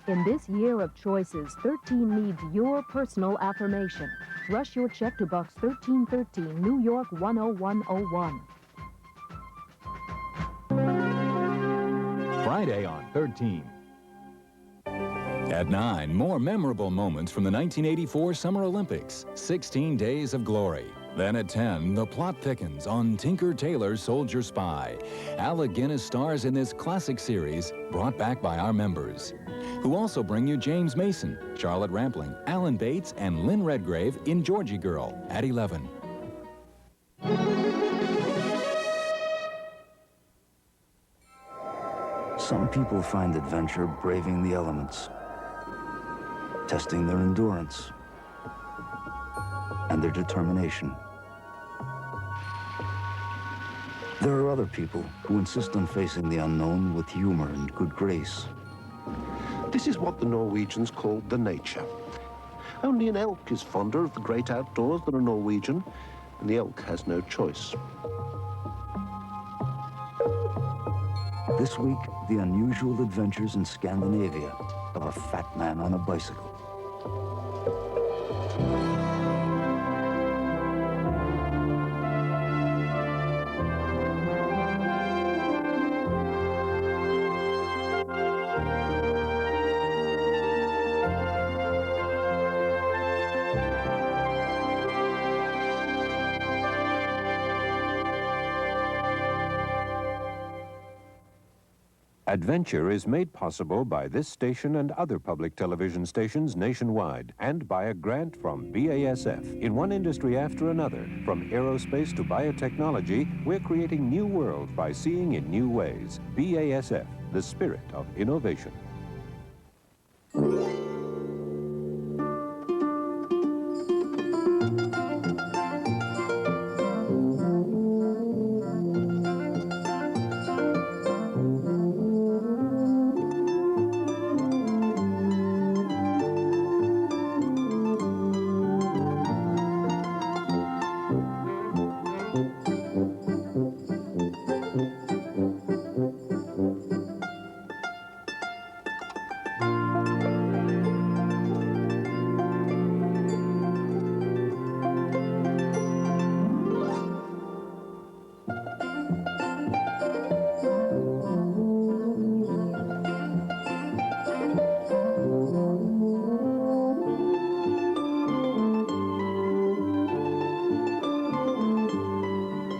In this year of choices, 13 needs your personal affirmation. Rush your check to Box 1313, New York 10101. Friday on 13. At 9, more memorable moments from the 1984 Summer Olympics, 16 Days of Glory. Then at 10, the plot thickens on Tinker Tailor's Soldier Spy. Alec Guinness stars in this classic series, brought back by our members, who also bring you James Mason, Charlotte Rampling, Alan Bates, and Lynn Redgrave in Georgie Girl at 11. Some people find adventure braving the elements, testing their endurance and their determination. There are other people who insist on facing the unknown with humor and good grace. This is what the Norwegians call the nature. Only an elk is fonder of the great outdoors than a Norwegian, and the elk has no choice. This week, the unusual adventures in Scandinavia of a fat man on a bicycle. Adventure is made possible by this station and other public television stations nationwide, and by a grant from BASF. In one industry after another, from aerospace to biotechnology, we're creating new worlds by seeing in new ways. BASF, the spirit of innovation.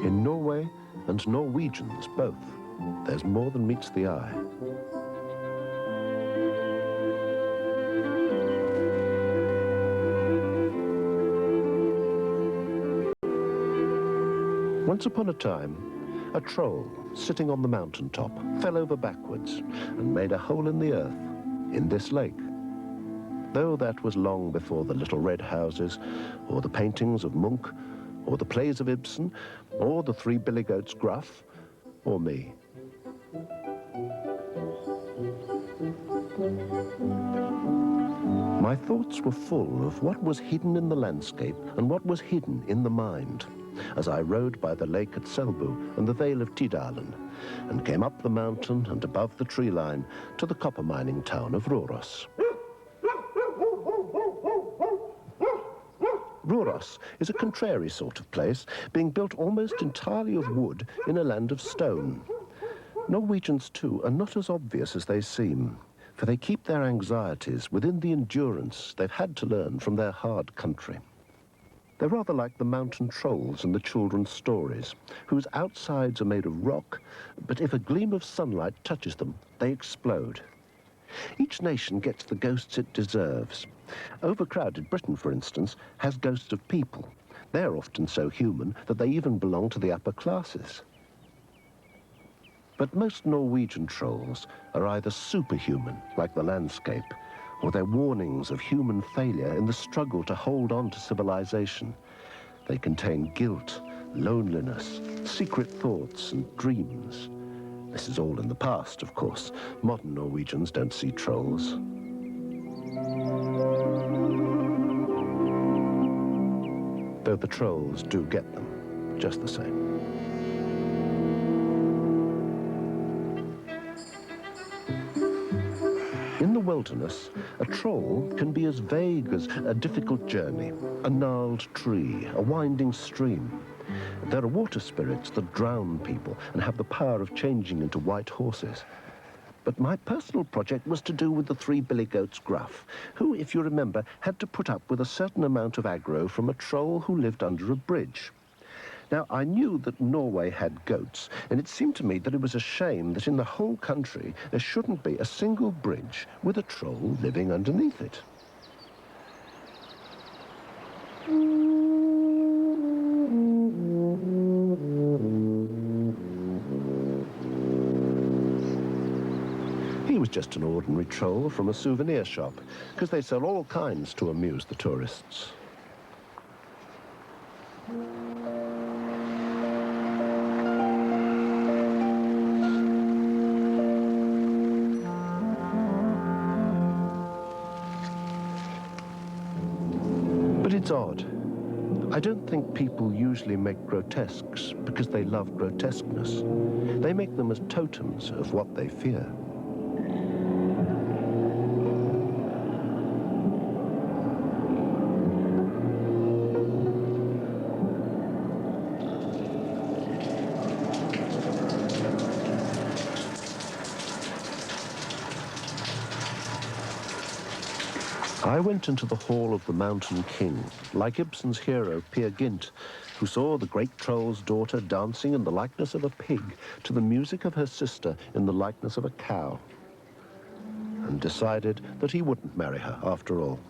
In Norway and Norwegians both, there's more than meets the eye. Once upon a time, a troll sitting on the mountaintop fell over backwards and made a hole in the earth in this lake. Though that was long before the little red houses, or the paintings of Munch, or the plays of Ibsen, or the Three Billy Goats Gruff, or me. My thoughts were full of what was hidden in the landscape and what was hidden in the mind, as I rode by the lake at Selbu and the Vale of Tidalen, and came up the mountain and above the tree line to the copper mining town of Røros. Røros is a contrary sort of place, being built almost entirely of wood in a land of stone. Norwegians, too, are not as obvious as they seem, for they keep their anxieties within the endurance they've had to learn from their hard country. They're rather like the mountain trolls in the children's stories, whose outsides are made of rock, but if a gleam of sunlight touches them, they explode. Each nation gets the ghosts it deserves. Overcrowded Britain, for instance, has ghosts of people. They're often so human that they even belong to the upper classes. But most Norwegian trolls are either superhuman, like the landscape, or they're warnings of human failure in the struggle to hold on to civilization. They contain guilt, loneliness, secret thoughts, and dreams. This is all in the past, of course. Modern Norwegians don't see trolls. Though the trolls do get them, just the same. In the wilderness, a troll can be as vague as a difficult journey, a gnarled tree, a winding stream. There are water spirits that drown people and have the power of changing into white horses. But my personal project was to do with the Three Billy Goats Gruff, who, if you remember, had to put up with a certain amount of aggro from a troll who lived under a bridge. Now, I knew that Norway had goats, and it seemed to me that it was a shame that in the whole country there shouldn't be a single bridge with a troll living underneath it. He was just an ordinary troll from a souvenir shop, because they sell all kinds to amuse the tourists. But it's odd. I don't think people usually make grotesques because they love grotesqueness. They make them as totems of what they fear. I went into the hall of the Mountain King, like Ibsen's hero, Peer Gynt, who saw the great troll's daughter dancing in the likeness of a pig to the music of her sister in the likeness of a cow, and decided that he wouldn't marry her after all.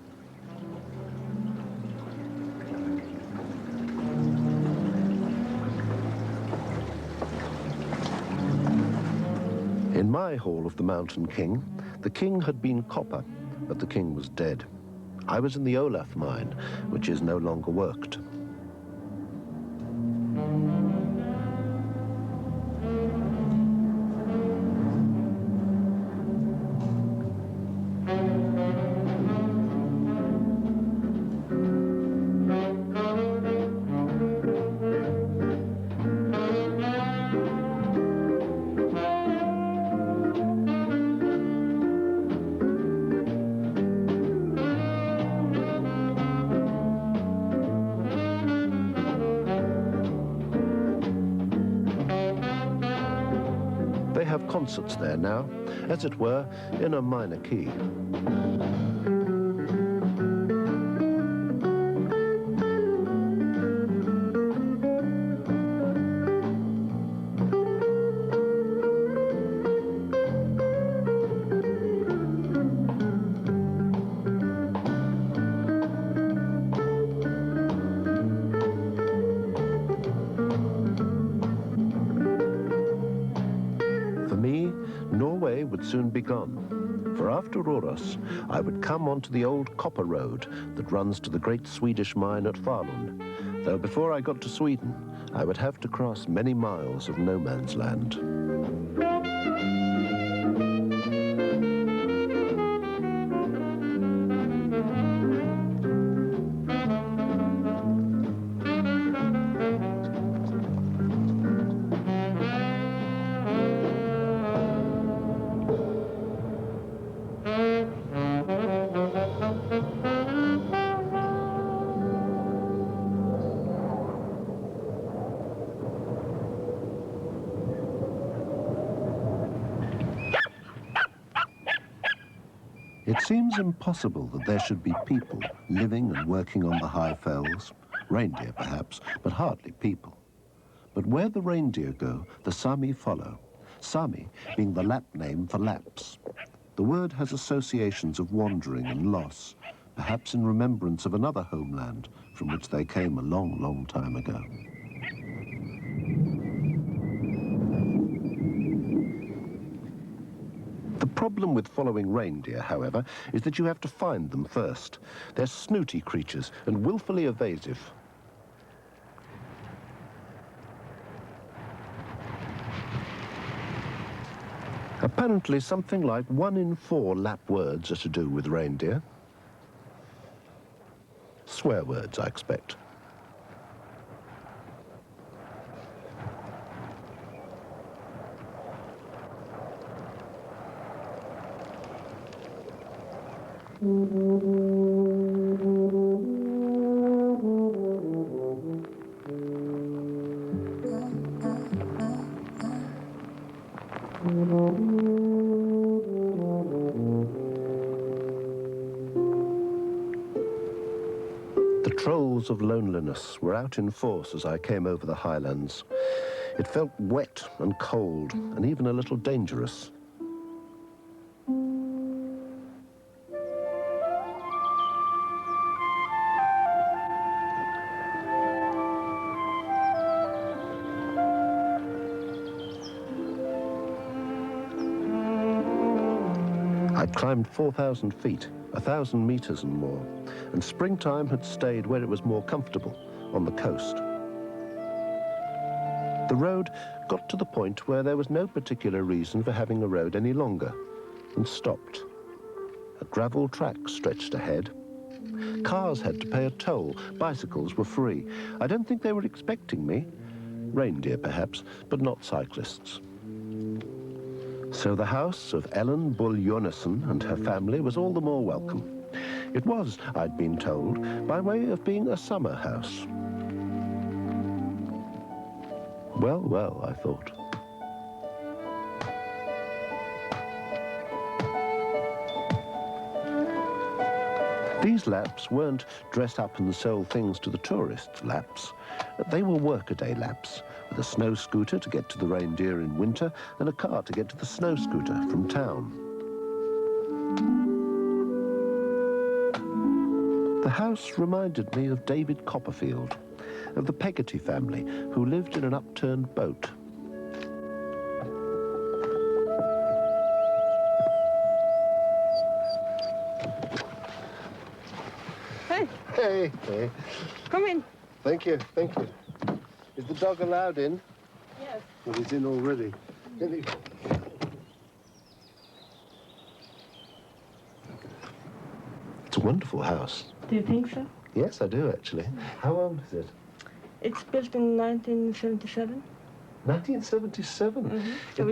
In my Hall of the Mountain King, the king had been copper, but the king was dead. I was in the Olaf mine, which is no longer worked. They have concerts there now, as it were, in a minor key. Soon be gone, for after Røros, I would come onto the old copper road that runs to the great Swedish mine at Falun, though before I got to Sweden, I would have to cross many miles of no man's land. It seems impossible that there should be people living and working on the high fells. Reindeer, perhaps, but hardly people. But where the reindeer go, the Sami follow. Sami being the Lap name for Lapps. The word has associations of wandering and loss, perhaps in remembrance of another homeland from which they came a long, long time ago. The problem with following reindeer, however, is that you have to find them first. They're snooty creatures and willfully evasive. Apparently, something like 1 in 4 Lap words are to do with reindeer. Swear words, I expect. The trolls of loneliness were out in force as I came over the highlands. It felt wet and cold and even a little dangerous. I'd climbed 4,000 feet, 1,000 meters and more, and springtime had stayed where it was more comfortable, on the coast. The road got to the point where there was no particular reason for having a road any longer, and stopped. A gravel track stretched ahead. Cars had to pay a toll, bicycles were free. I don't think they were expecting me. Reindeer, perhaps, but not cyclists. So the house of Ellen Bull Jonassen and her family was all the more welcome. It was, I'd been told, by way of being a summer house. Well, well, I thought. These Lapps weren't dress up and sell things to the tourists Lapps. They were workaday Lapps, with a snow scooter to get to the reindeer in winter and a car to get to the snow scooter from town. The house reminded me of David Copperfield, of the Peggotty family, who lived in an upturned boat. Hey. Hey, hey. Come in. Thank you, thank you. Is the dog allowed in? Yes. Well, he's in already. It's a wonderful house. Do you think so? Yes, I do, actually. How old is it? It's built in 1977. 1977? Mm-hmm. So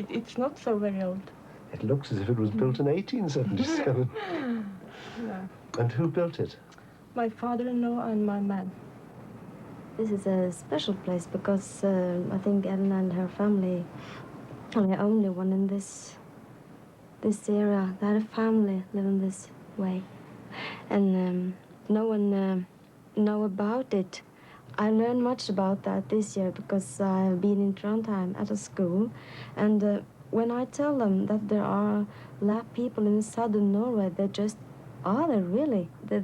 it's not so very old. It looks as if it was built in 1877. No. And who built it? My father-in-law and my man. This is a special place because I think Ellen and her family are the only one in this area. They had a family living this way. And no one know about it. I learned much about that this year because I've been in Trondheim at a school. And when I tell them that there are Lapp people in southern Norway, they just, are there really? They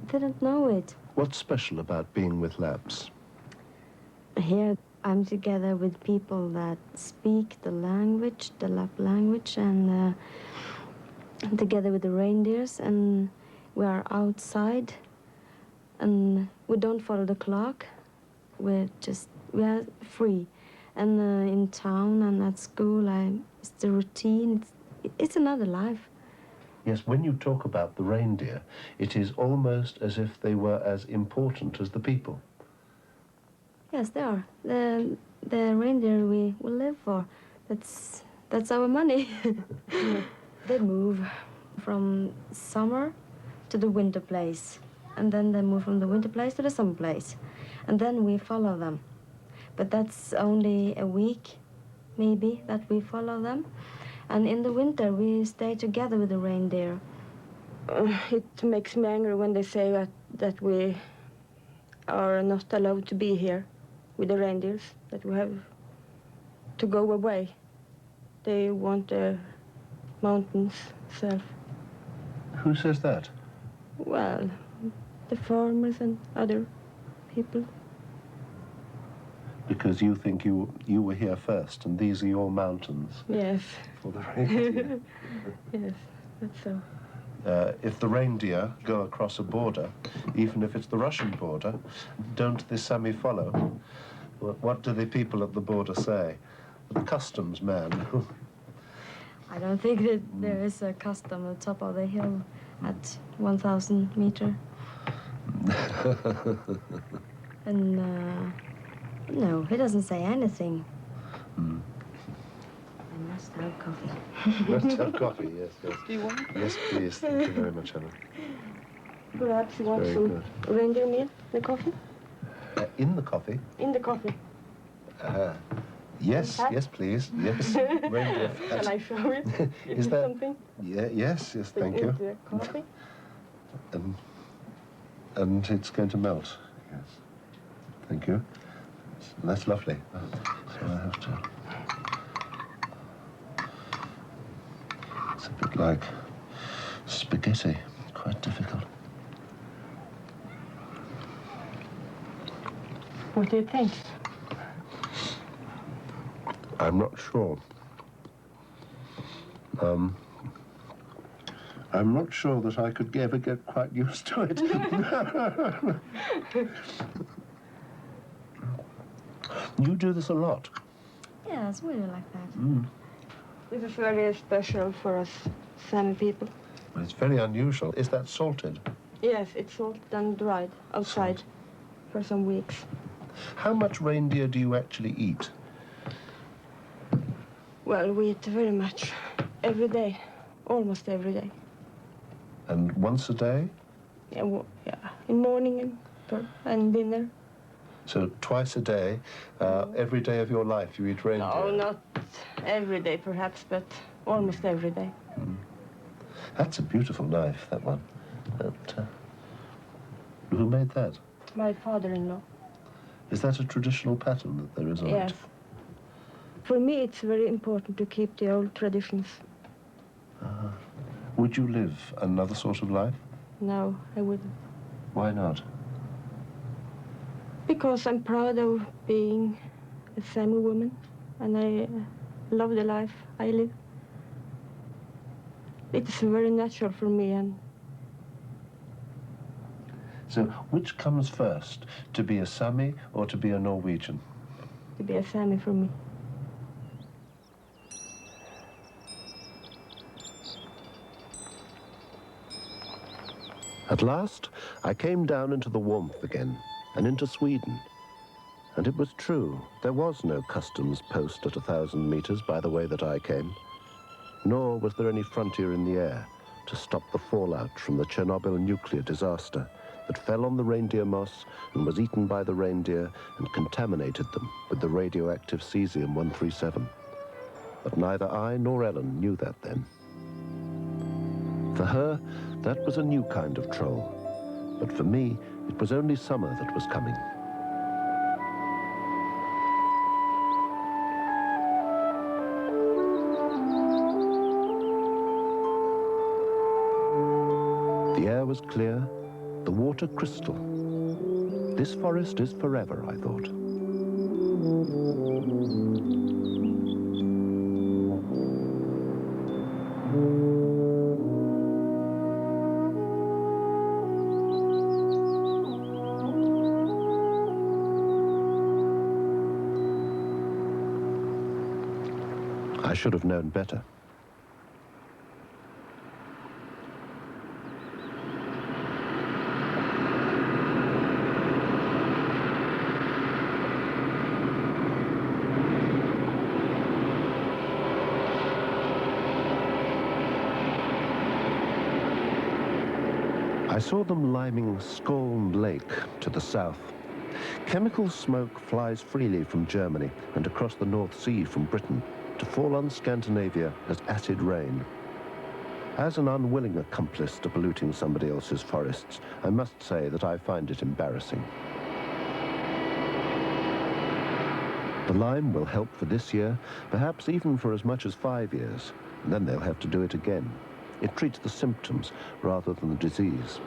didn't know it. What's special about being with Lapps? Here I'm together with people that speak the language, the Lapp language, and together with the reindeers, and we are outside, and we don't follow the clock. We are free. And in town and at school, it's the routine. It's another life. Yes, when you talk about the reindeer, it is almost as if they were as important as the people. Yes, they are. The reindeer we live for. That's our money. They move from summer to the winter place, and then they move from the winter place to the summer place, and then we follow them. But that's only a week, maybe, that we follow them. And in the winter, we stay together with the reindeer. It makes me angry when they say that we are not allowed to be here with the reindeers, that we have to go away. They want the mountains self. Who says that? Well, the farmers and other people. Because you think you were here first, and these are your mountains. Yes. For the reindeer. Yes, that's so. If the reindeer go across a border, even if it's the Russian border, don't the Sami follow? What do the people at the border say? The customs man. I don't think that there is a custom on the top of the hill at 1,000 meters. And no, he doesn't say anything. Mm. I must have coffee. Must have coffee, yes, yes. Do you want? Yes, please. Thank you very much, Ellen. Perhaps you want Very some good. reindeer meal, the coffee? In the coffee? In the coffee. Yes, Fat? yes, please. Yes, reindeer fat. Shall I show you? Is that something? Yeah, yes, thank you. The coffee? And it's going to melt. Yes. Thank you. That's lovely. So I have to. It's a bit like spaghetti. Quite difficult. What do you think? I'm not sure. I'm not sure that I could ever get quite used to it. You do this a lot. Yeah, it's really like that. Mm. This is very special for us Sami people. Well, it's very unusual. Is that salted? Yes, it's salted and dried outside for some weeks. How much reindeer do you actually eat? Well, we eat very much. Every day. Almost every day. And once a day? Yeah, in morning and dinner. So twice a day, every day of your life you eat reindeer? No, not every day perhaps, but almost every day. Mm. That's a beautiful knife, that one. Who made that? My father-in-law. Is that a traditional pattern that there is on Yes. it? For me, it's very important to keep the old traditions. Would you live another sort of life? No, I wouldn't. Why not? Because I'm proud of being a Sami woman, and I love the life I live. It's very natural for me. And So, which comes first, to be a Sami or to be a Norwegian? to be a Sami for me. At last, I came down into the warmth again, and into Sweden. And it was true, there was no customs post at 1,000 meters by the way that I came. Nor was there any frontier in the air to stop the fallout from the Chernobyl nuclear disaster that fell on the reindeer moss and was eaten by the reindeer and contaminated them with the radioactive cesium-137. But neither I nor Ellen knew that then. For her, that was a new kind of troll. But for me, it was only summer that was coming. The air was clear, the water crystal. This forest is forever, I thought. I should have known better. I saw them liming Skåne Lake to the south. Chemical smoke flies freely from Germany and across the North Sea from Britain to fall on Scandinavia as acid rain. As an unwilling accomplice to polluting somebody else's forests, I must say that I find it embarrassing. The lime will help for this year, perhaps even for as much as 5 years, and then they'll have to do it again. It treats the symptoms rather than the disease.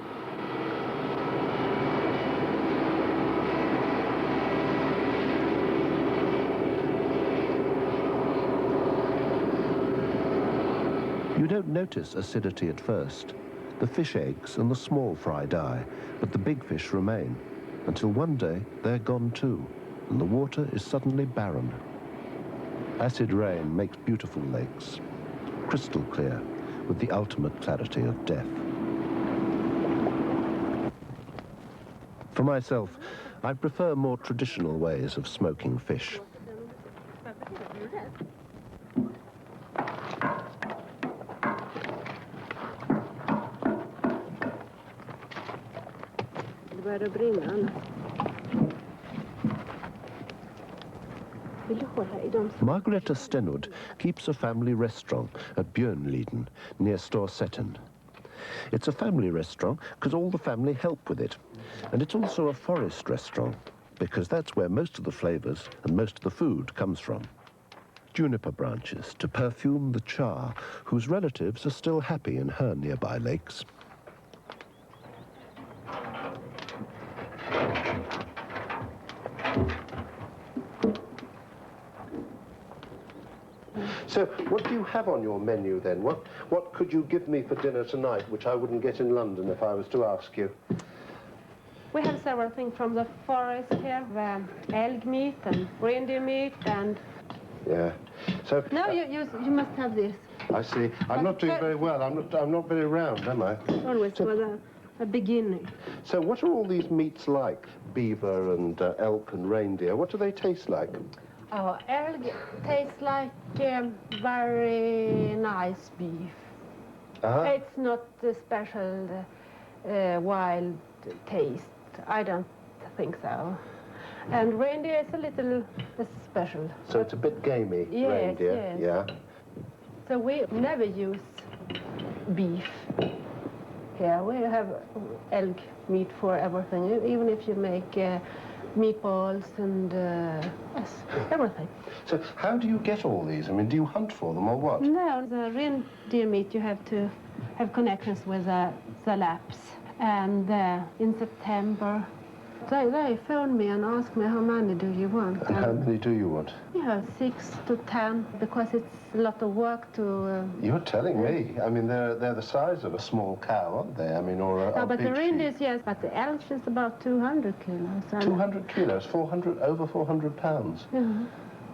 You don't notice acidity at first. The fish eggs and the small fry die, but the big fish remain, until one day they're gone too, and the water is suddenly barren. Acid rain makes beautiful lakes, crystal clear, with the ultimate clarity of death. For myself, I prefer more traditional ways of smoking fish. Det börjar brinna, Anna. Vill du hålla i dem? Margareta Stenud keeps a family restaurant at Björnliden, near Storsetten. It's a family restaurant because all the family help with it. And it's also a forest restaurant, because that's where most of the flavors and most of the food comes from. Juniper branches to perfume the char, whose relatives are still happy in her nearby lakes. So, what do you have on your menu then? What could you give me for dinner tonight, which I wouldn't get in London if I was to ask you? We have several things from the forest here, elk meat and reindeer meat and... Yeah. So... No, you must have this. I see. I'm not doing very well. I'm not very round, am I? Always for a beginning. So what are all these meats like? Beaver and elk and reindeer. What do they taste like? Oh, elk tastes like very nice beef. It's not a special wild taste. I don't think so. And reindeer is a little special. So it's a bit gamey, yes, reindeer. Yes. Yeah. So we never use beef here. We have elk meat for everything, even if you make meatballs and yes, everything. So how do you get all these? I mean, do you hunt for them or what? No, the reindeer meat you have to have connections with the laps. And in September, they phoned me and asked me how many do you want. And how many do you want? Yeah, 6 to 10, because it's a lot of work to... You're telling me. I mean, they're the size of a small cow, aren't they? I mean, or a No, but big the reindeers, yes, but the elk is about 200 kilos. 200 kilos, over 400 pounds. Yeah.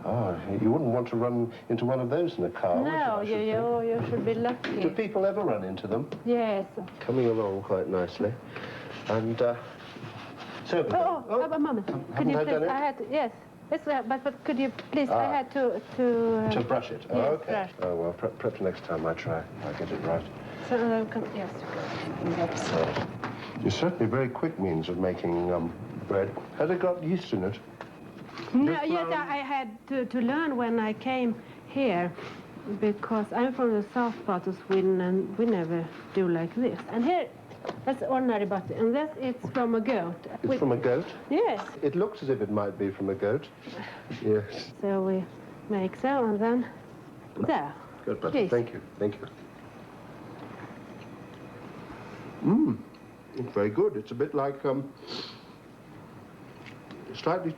Oh, you wouldn't want to run into one of those in a car, No, would you? you should be lucky. Do people ever run into them? Yes. Coming along quite nicely. And, so... a moment. Could you I please, done it? I had to, yes. But could you please, I had to... To brush it? Oh, yes, okay. brush. Oh, well, perhaps next time I try. I'll get it right. So, yes. It's certainly a very quick means of making bread. Has it got yeast in it? No, yes, I had to learn when I came here, because I'm from the south part of Sweden and we never do like this. And here, that's ordinary butter, and that it's from a goat. It's from a goat? Yes. It looks as if it might be from a goat. Yes. So we make so, and then there. Good butter. Please. Thank you. Thank you. Mmm. It's very good. It's a bit like, slightly,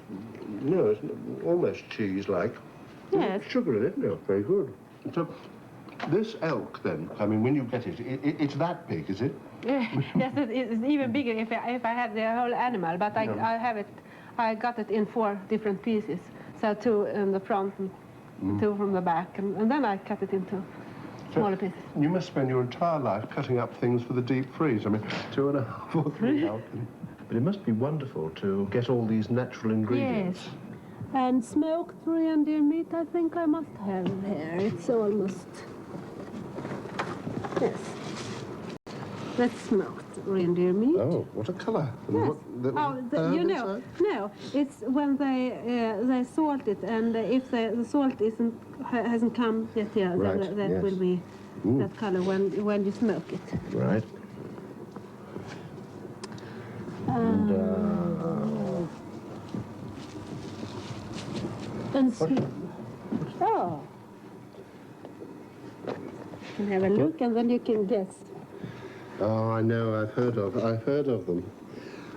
no, it's almost cheese-like. Yes. Sugar in it, no, very good. So, this elk, then, I mean, when you get it, it's that big, is it? Yes, it's even bigger if I had the whole animal, but I got it in 4 different pieces. So 2 in the front and 2 from the back, and then I cut it into smaller pieces. You must spend your entire life cutting up things for the deep freeze. I mean, 2.5 or 3 elk. But it must be wonderful to get all these natural ingredients. Yes. And smoked reindeer meat, I think I must have here. It's almost... Yes. That's smoked reindeer meat. Oh, what a colour. Yes. You know, no, it's when they salt it, and if the salt hasn't come yet here, right, then that will be that colour when you smoke it. Right. And oh, you can have a look, and then you can guess. Oh, I know. I've heard of them.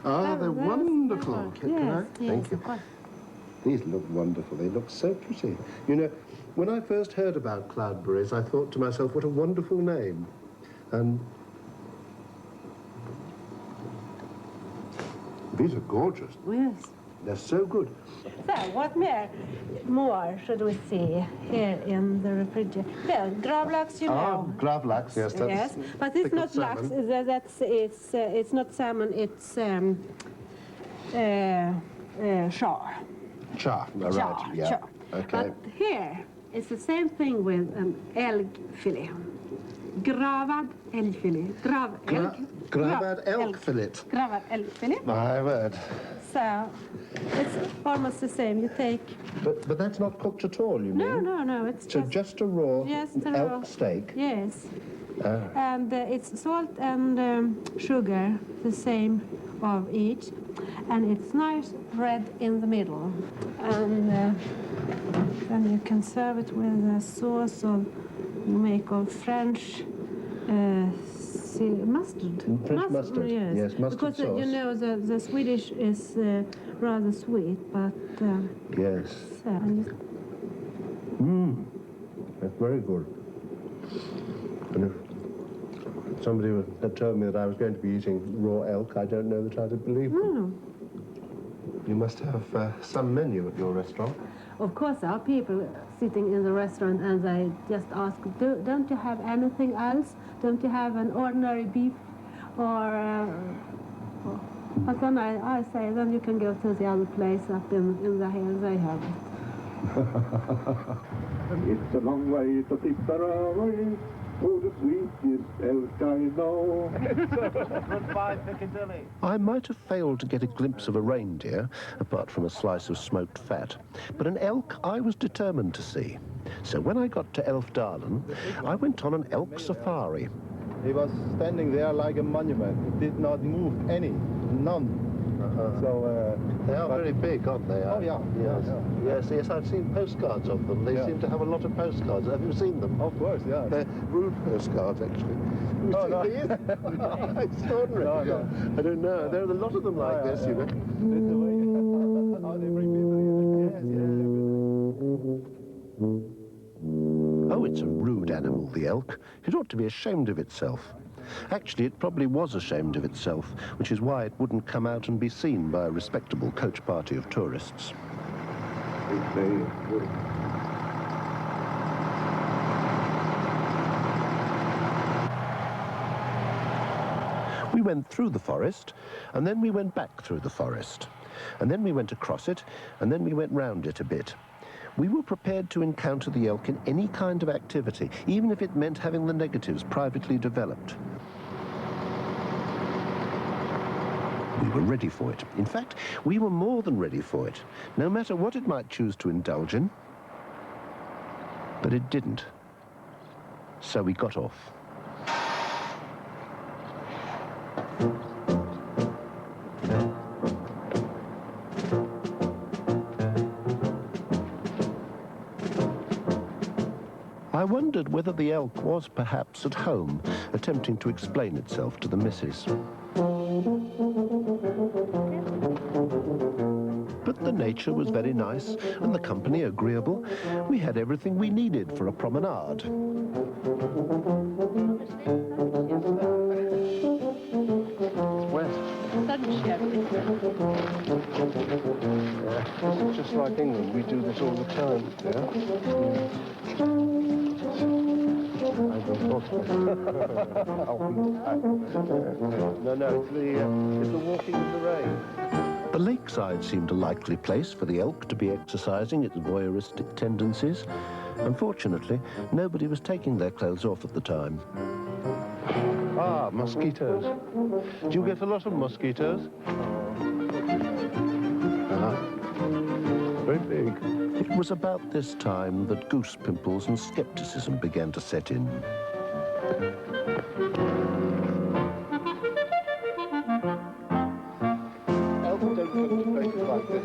Ah, they're wonderful. Yes, Thank you. These look wonderful. They look so pretty. You know, when I first heard about cloudberries, I thought to myself, what a wonderful name. And these are gorgeous. Yes. They're so good. So, what more should we see here in the refrigerator? Well, gravlax, you know. Gravlax, yes. Yes, but it's not lax. It's not salmon. It's char. Char, right? Char, Yeah. char. Okay. But here it's the same thing with an elk fillet. Gravad älgfilé. Gravad elk fillet. Gravad älgfilé. My word. So it's almost the same. You take. But that's not cooked at all, you mean? No. It's so just a raw elk raw steak. Yes. And it's salt and sugar, the same of each, and it's nice red in the middle. And then you can serve it with a sauce of French mustard. French mustard. Yes, mustard because sauce. You know the Swedish is rather sweet, but yes. That's very good. And if somebody had told me that I was going to be eating raw elk, I don't know that I'd have believed them. You must have some menu at your restaurant. Of course, there are people sitting in the restaurant and they just ask, don't you have anything else? Don't you have an ordinary beef? But then I say, then you can go to the other place up in the hills, they have it. It's a long way to Tipperary, oh, the sweetest elk I know. Goodbye, Piccadilly. I might have failed to get a glimpse of a reindeer, apart from a slice of smoked fat, but an elk I was determined to see. So when I got to Elfdalen, I went on an elk safari. He was standing there like a monument. He did not move any, none. So they are very big, aren't they? Oh yeah. Yes. I've seen postcards of them. They seem to have a lot of postcards. Have you seen them? Of course, yeah. They're rude postcards, actually. Oh, no. Extraordinary. No. I don't know. There are a lot of them like this, you know. How they bring people here. Oh, it's a rude animal, the elk. It ought to be ashamed of itself. Actually, it probably was ashamed of itself, which is why it wouldn't come out and be seen by a respectable coach party of tourists. We went through the forest, and then we went back through the forest. And then we went across it, and then we went round it a bit. We were prepared to encounter the elk in any kind of activity, even if it meant having the negatives privately developed. We were ready for it. In fact, we were more than ready for it, no matter what it might choose to indulge in. But it didn't. So we got off. I wondered whether the elk was perhaps at home, attempting to explain itself to the missus. But the nature was very nice and the company agreeable. We had everything we needed for a promenade. It's just like England. We do this all the time. No, it's the walking in the rain. The lakeside seemed a likely place for the elk to be exercising its voyeuristic tendencies. Unfortunately, nobody was taking their clothes off at the time. Ah, mosquitoes. Do you get a lot of mosquitoes? Very big. It was about this time that goose pimples and skepticism began to set in. Elk don't come to places like this.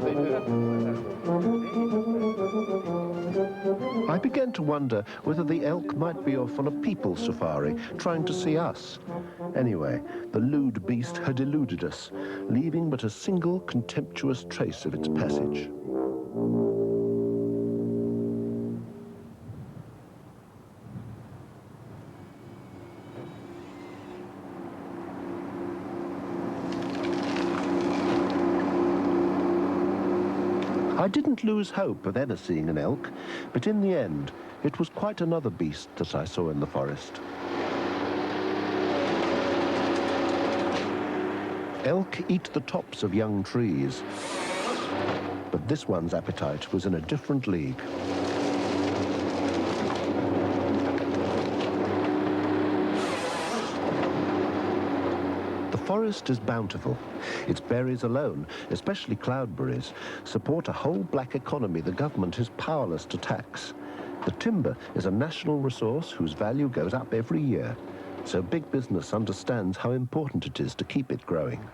They do. I began to wonder whether the elk might be off on a people safari, trying to see us. Anyway, the lewd beast had eluded us, leaving but a single contemptuous trace of its passage. I didn't lose hope of ever seeing an elk, but in the end, it was quite another beast that I saw in the forest. Elk eat the tops of young trees, but this one's appetite was in a different league. The forest is bountiful. Its berries alone, especially cloudberries, support a whole black economy the government is powerless to tax. The timber is a national resource whose value goes up every year, so big business understands how important it is to keep it growing.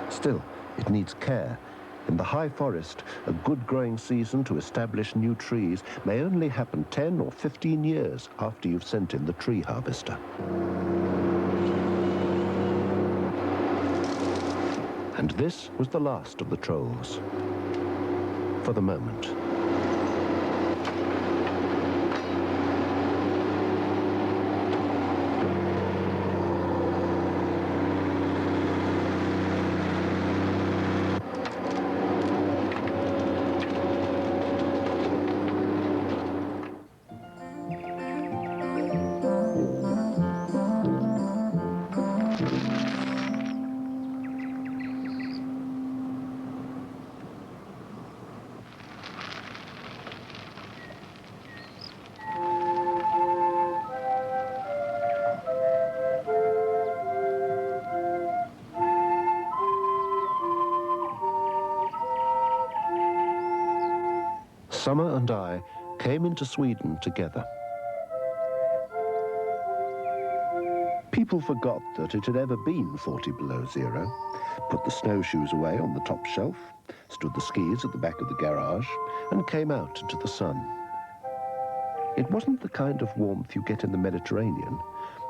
Still, it needs care. In the high forest, a good growing season to establish new trees may only happen 10 or 15 years after you've sent in the tree harvester. And this was the last of the trolls. For the moment. Summer and I came into Sweden together. People forgot that it had ever been 40 below zero, put the snowshoes away on the top shelf, stood the skis at the back of the garage, and came out into the sun. It wasn't the kind of warmth you get in the Mediterranean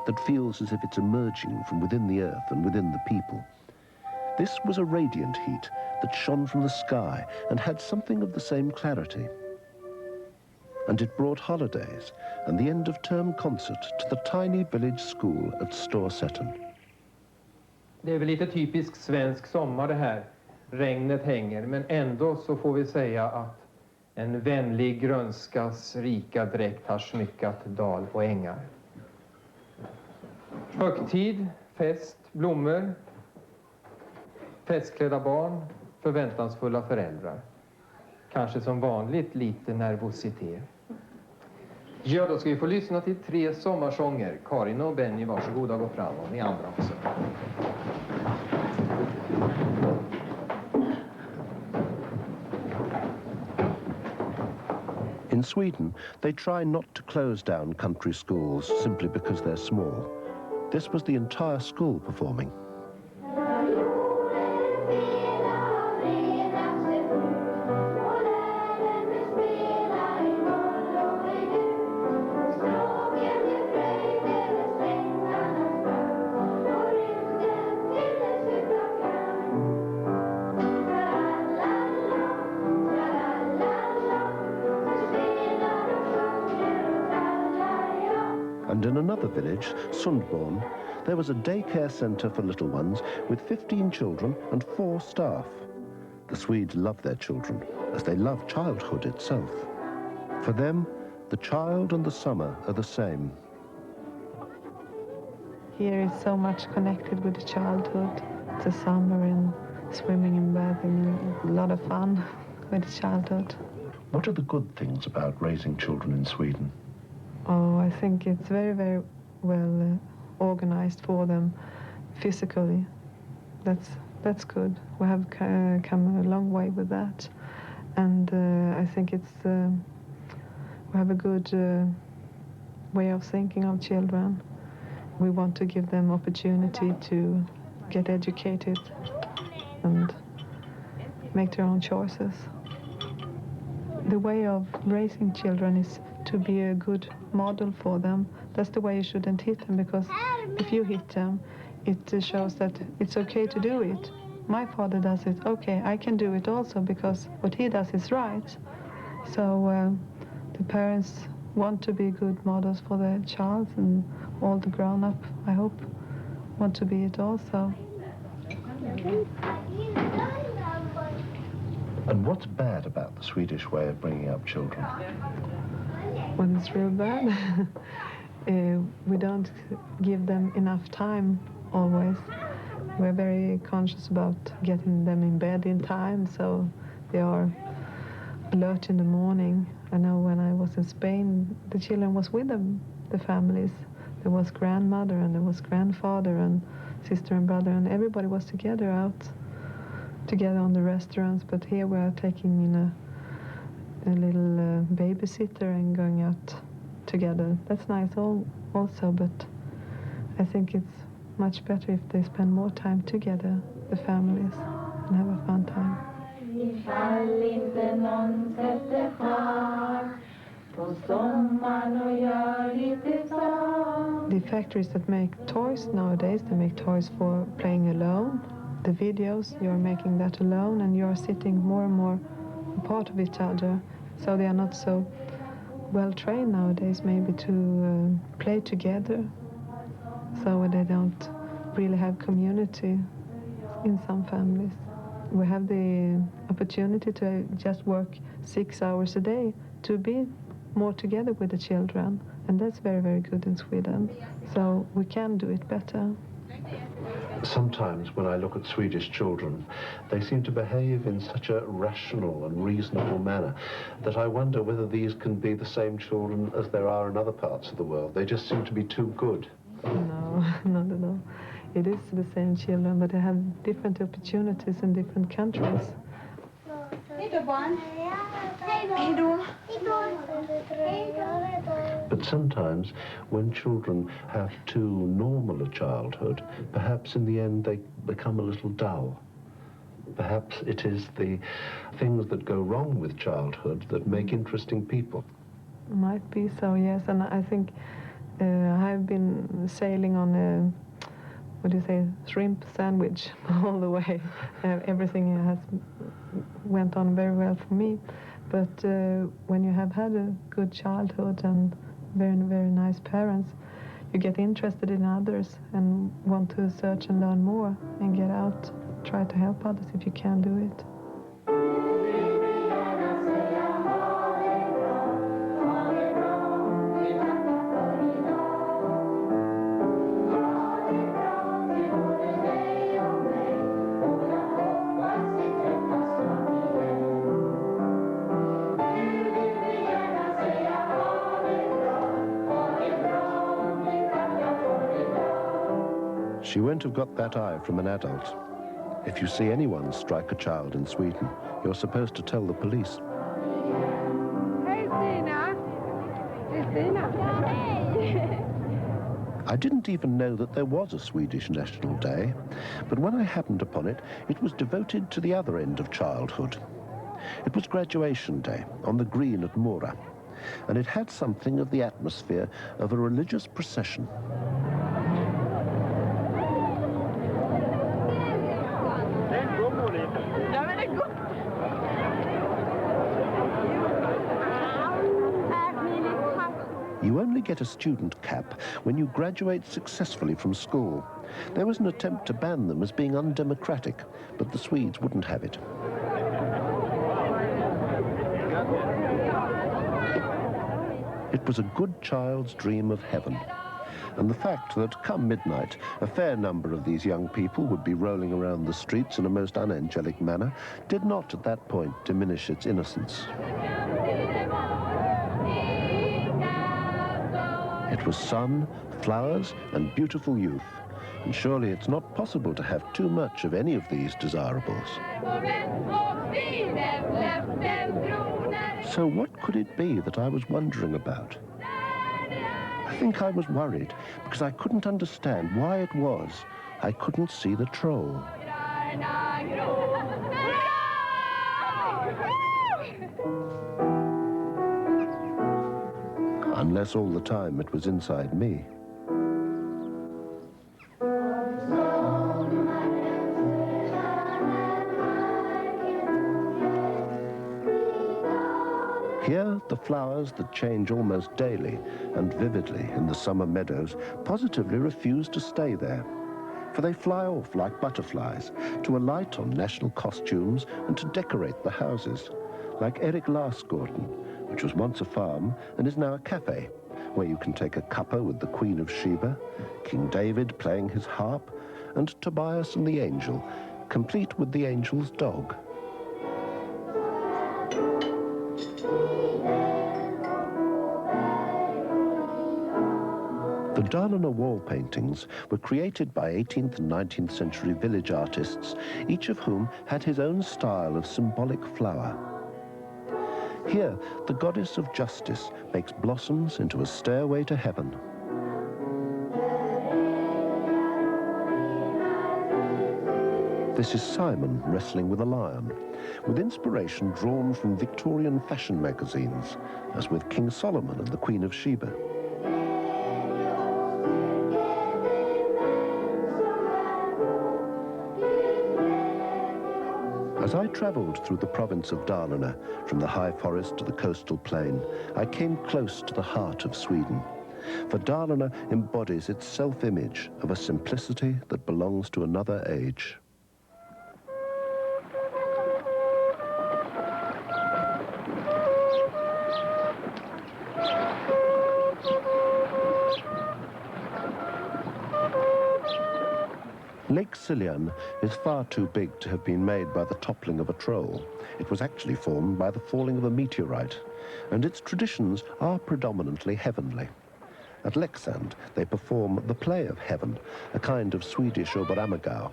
that feels as if it's emerging from within the earth and within the people. This was a radiant heat that shone from the sky and had something of the same clarity. And it brought holidays and the end-of-term concert to the tiny village school at Storsätten. Det är väl lite typisk svensk sommar det här. Regnet hänger, men ändå så får vi säga att en vänlig grönskas rika dräkt har smyckat dal och ängar. Högtid, fest, blommor, festklädda barn, förväntansfulla föräldrar. Kanske som vanligt lite nervositet. Ja, då ska vi få lyssna till 3 sommarsånger. Karin och Benny, varsågoda, gå fram, och ni andra också. In Sweden, they try not to close down country schools simply because they're small. This was the entire school performing. And in another village, Sundborn, there was a daycare centre for little ones with 15 children and 4 staff. The Swedes love their children, as they love childhood itself. For them, the child and the summer are the same. Here is so much connected with the childhood, the summer and swimming and bathing, and a lot of fun with the childhood. What are the good things about raising children in Sweden? Oh, I think it's very, very well organized for them physically. That's good. We have come a long way with that, and I think it's we have a good way of thinking of children. We want to give them opportunity to get educated and make their own choices. The way of raising children is to be a good model for them. That's the way you shouldn't hit them, because if you hit them, it shows that it's okay to do it. My father does it, okay, I can do it also, because what he does is right. So the parents want to be good models for their child, and all the grown-up, I hope, want to be it also. And what's bad about the Swedish way of bringing up children? When it's real bad, we don't give them enough time always. We're very conscious about getting them in bed in time, so they are alert in the morning. I know when I was in Spain, the children was with them, the families. There was grandmother and there was grandfather and sister and brother, and everybody was together on the restaurants. But here we are taking in a little babysitter and going out together. That's nice also, but I think it's much better if they spend more time together, the families, and have a fun time. The factories that make toys nowadays, they make toys for playing alone. The videos, you're making that alone, and you're sitting more and more part of each other. So they are not so well trained nowadays maybe to play together. So they don't really have community in some families. We have the opportunity to just work 6 hours a day to be more together with the children, and that's very, very good in Sweden. So we can do it better. Sometimes when I look at Swedish children, they seem to behave in such a rational and reasonable manner that I wonder whether these can be the same children as there are in other parts of the world. They just seem to be too good. No, not at all. It is the same children, but they have different opportunities in different countries. But But sometimes when children have too normal a childhood, perhaps in the end they become a little dull. Perhaps it is the things that go wrong with childhood that make interesting people. Might be so, yes. And I think I've been sailing on a, what do you say, shrimp sandwich all the way. Everything has went on very well for me. But when you have had a good childhood and very, very nice parents, you get interested in others and want to search and learn more and get out, try to help others if you can do it. She won't have got that eye from an adult. If you see anyone strike a child in Sweden, you're supposed to tell the police. Hey, Stina. Hey, Stina. I didn't even know that there was a Swedish National Day, but when I happened upon it, it was devoted to the other end of childhood. It was graduation day on the green at Mora, and it had something of the atmosphere of a religious procession. You only get a student cap when you graduate successfully from school. There was an attempt to ban them as being undemocratic, but the Swedes wouldn't have it. It was a good child's dream of heaven. And the fact that, come midnight, a fair number of these young people would be rolling around the streets in a most unangelic manner did not, at that point, diminish its innocence. It was sun, flowers, and beautiful youth. And surely it's not possible to have too much of any of these desirables. So what could it be that I was wondering about? I think I was worried because I couldn't understand why it was I couldn't see the troll. Unless all the time it was inside me. Here, the flowers that change almost daily and vividly in the summer meadows positively refuse to stay there, for they fly off like butterflies to alight on national costumes and to decorate the houses, like Erik Larsgården, which was once a farm and is now a cafe, where you can take a cuppa with the Queen of Sheba, King David playing his harp, and Tobias and the angel, complete with the angel's dog. The Dalarna wall paintings were created by 18th and 19th century village artists, each of whom had his own style of symbolic flower. Here, the goddess of justice makes blossoms into a stairway to heaven. This is Simon wrestling with a lion, with inspiration drawn from Victorian fashion magazines, as with King Solomon and the Queen of Sheba. As I travelled through the province of Dalarna, from the high forest to the coastal plain, I came close to the heart of Sweden. For Dalarna embodies its self-image of a simplicity that belongs to another age. Lake Siljan is far too big to have been made by the toppling of a troll. It was actually formed by the falling of a meteorite, and its traditions are predominantly heavenly. At Leksand, they perform the play of heaven, a kind of Swedish Oberammergau,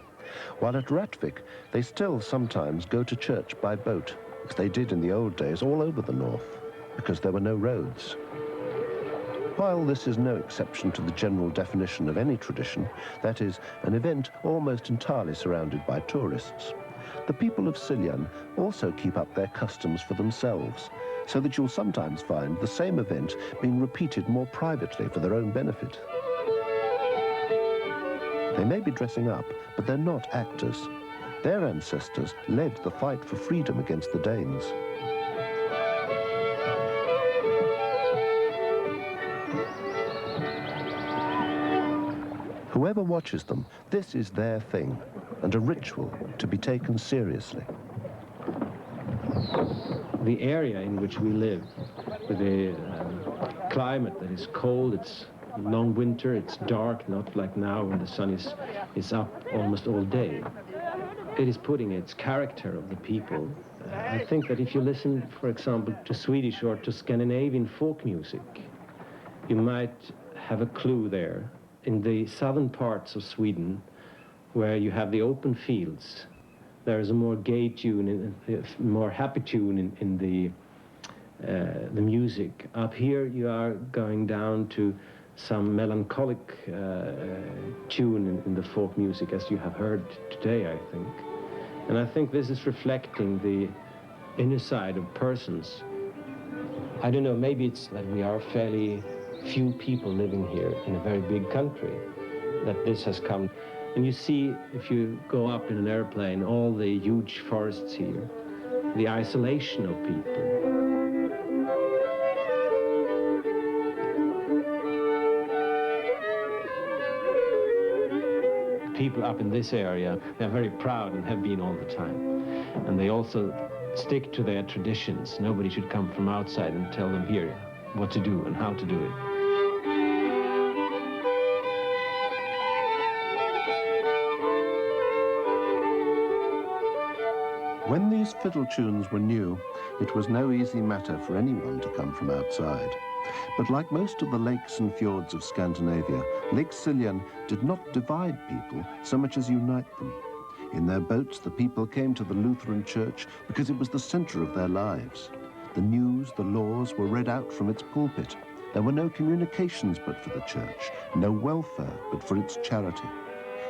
while at Rättvik, they still sometimes go to church by boat, as they did in the old days all over the north, because there were no roads. while this is no exception to the general definition of any tradition, that is, an event almost entirely surrounded by tourists, the people of Siljan also keep up their customs for themselves, so that you'll sometimes find the same event being repeated more privately for their own benefit. They may be dressing up, but they're not actors. Their ancestors led the fight for freedom against the Danes. Whoever watches them, this is their thing, and a ritual to be taken seriously. The area in which we live, with the climate that is cold, it's long winter, it's dark, not like now when the sun is up almost all day. It is putting its character of the people. I think that if you listen, for example, to Swedish or to Scandinavian folk music, you might have a clue there. In the southern parts of Sweden, where you have the open fields, there is a more gay tune, a more happy tune in the music. Up here, you are going down to some melancholic tune in the folk music, as you have heard today, I think. And I think this is reflecting the inner side of persons. I don't know, maybe it's that we are fairly few people living here in a very big country, that this has come. And you see, if you go up in an airplane, all the huge forests here, the isolation of people. People up in this area, they're very proud and have been all the time. And they also stick to their traditions. Nobody should come from outside and tell them here what to do and how to do it. When these fiddle tunes were new, it was no easy matter for anyone to come from outside. But like most of the lakes and fjords of Scandinavia, Lake Siljan did not divide people so much as unite them. In their boats, the people came to the Lutheran church because it was the center of their lives. The news, the laws were read out from its pulpit. There were no communications but for the church, no welfare but for its charity.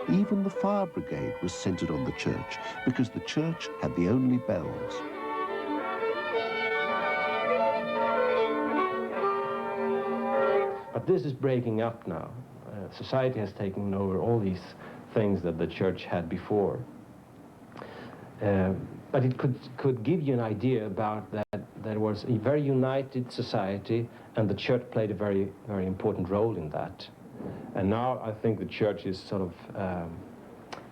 Even the fire brigade was centered on the church because the church had the only bells. But this is breaking up now. Society has taken over all these things that the church had before. But it could give you an idea about that there was a very united society, and the church played a very, very important role in that. And now I think the church is sort of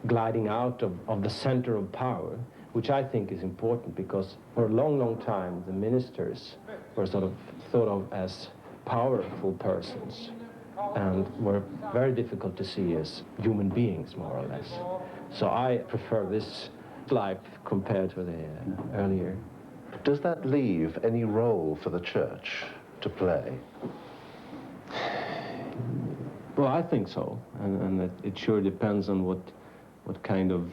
gliding out of the center of power, which I think is important because for a long, long time the ministers were sort of thought of as powerful persons and were very difficult to see as human beings, more or less. So I prefer this life compared to the earlier. Does that leave any role for the church to play? Well, I think so, and it sure depends on what kind of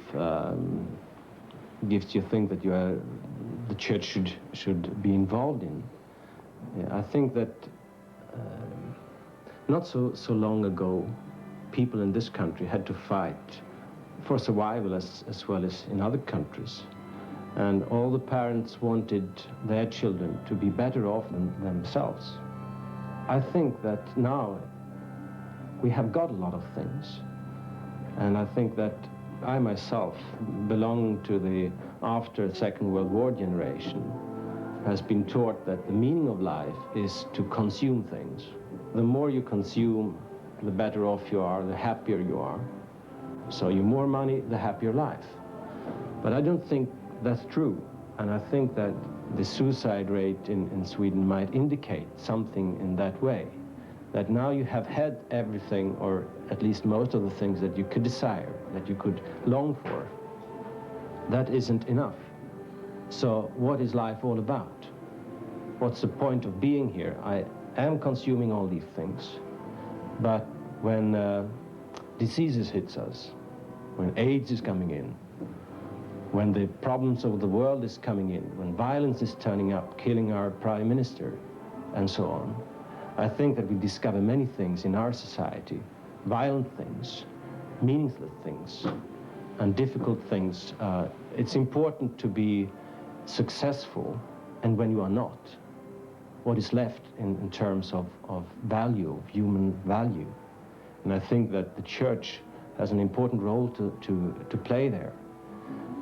gifts you think that the church should be involved in. Yeah, I think that not so long ago, people in this country had to fight for survival as well as in other countries, and all the parents wanted their children to be better off than themselves. I think that now we have got a lot of things, and I think that I myself belong to the after Second World War generation, has been taught that the meaning of life is to consume things. The more you consume, the better off you are, the happier you are. So you more money, the happier life. But I don't think that's true, and I think that the suicide rate in Sweden might indicate something in that way. That now you have had everything, or at least most of the things that you could desire, that you could long for. That isn't enough. So what is life all about? What's the point of being here? I am consuming all these things, but when diseases hits us, when AIDS is coming in, when the problems of the world is coming in, when violence is turning up, killing our prime minister, and so on, I think that we discover many things in our society, violent things, meaningless things, and difficult things. It's important to be successful, and when you are not, what is left in terms of value, of human value. And I think that the church has an important role to play there.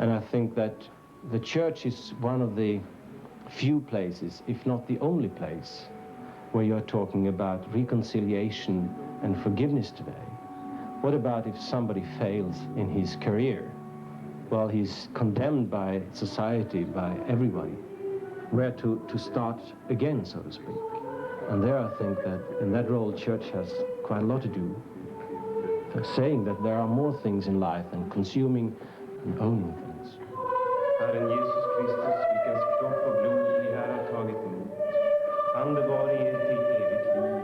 And I think that the church is one of the few places, if not the only place, where you're talking about reconciliation and forgiveness today. What about if somebody fails in his career? Well, he's condemned by society, by everybody. Where to start again, so to speak. And there I think that in that role, church has quite a lot to do. Saying that there are more things in life than consuming and owning things. Herren Jesus Kristus, vilkens kropp och blod ni här har tagit emot. Han bevar er till evigt liv.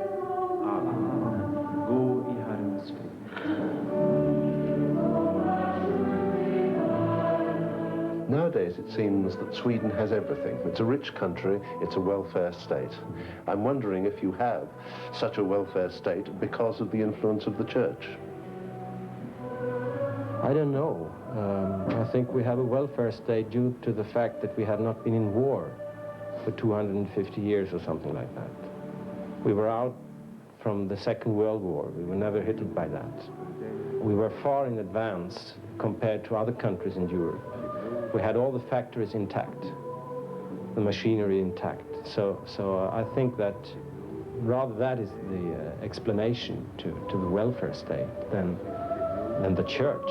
Amen. Gå i Herrens frid. Nowadays, it seems that Sweden has everything. It's a rich country, it's a welfare state. I'm wondering if you have such a welfare state because of the influence of the church. I don't know. I think we have a welfare state due to the fact that we have not been in war for 250 years or something like that. We were out from the Second World War. We were never hit by that. We were far in advance compared to other countries in Europe. We had all the factories intact, the machinery intact. So I think that rather that is the explanation to the welfare state than the church.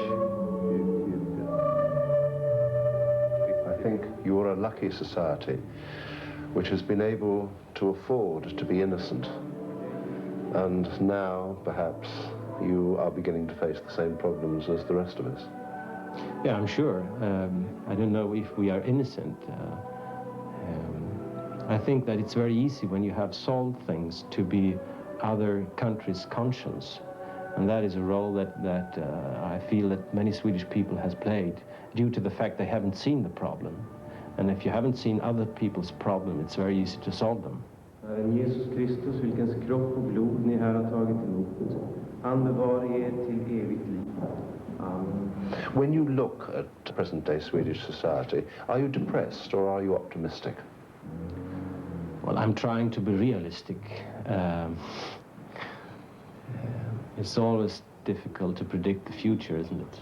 I think you're a lucky society which has been able to afford to be innocent. And now, perhaps, you are beginning to face the same problems as the rest of us. Yeah, I'm sure. I don't know if we are innocent. I think that it's very easy when you have solved things to be other countries' conscience. And that is a role that I feel that many Swedish people has played due to the fact they haven't seen the problem. And if you haven't seen other people's problem, it's very easy to solve them. Herren Jesus Kristus, vilkens kropp och blod ni här har tagit emot, han bevar er till evigt liv. Amen. When you look at present-day Swedish society, are you depressed or are you optimistic? Well, I'm trying to be realistic. It's always difficult to predict the future, isn't it?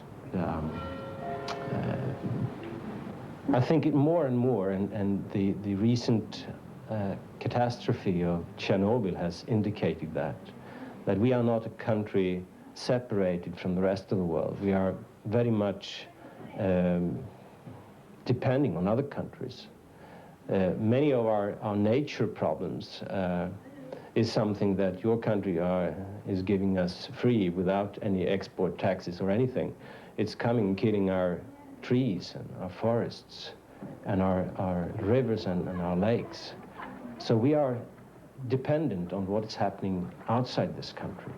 I think it more and more, and the recent catastrophe of Chernobyl has indicated that we are not a country separated from the rest of the world. We are very much depending on other countries. Many of our nature problems is something that your country is giving us free without any export taxes or anything. It's coming and killing our trees and our forests and our rivers and our lakes. So we are dependent on what is happening outside this country.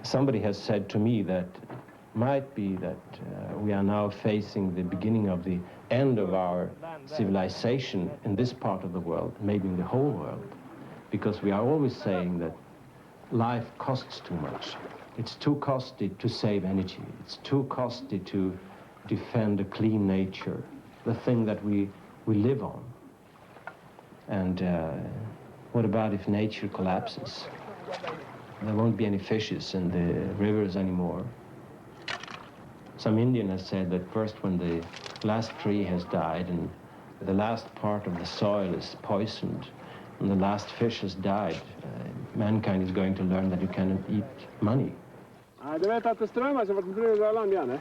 Somebody has said to me that might be that we are now facing the beginning of the end of our civilization in this part of the world, maybe in the whole world, because we are always saying that life costs too much. It's too costly to save energy. It's too costly to defend a clean nature, the thing that we live on. And what about if nature collapses? There won't be any fishes in the rivers anymore. Some Indian has said that first when the last tree has died and the last part of the soil is poisoned and the last fish has died, mankind is going to learn that you cannot eat money. Du vet att det strömmar så vart bröd land igen, ne?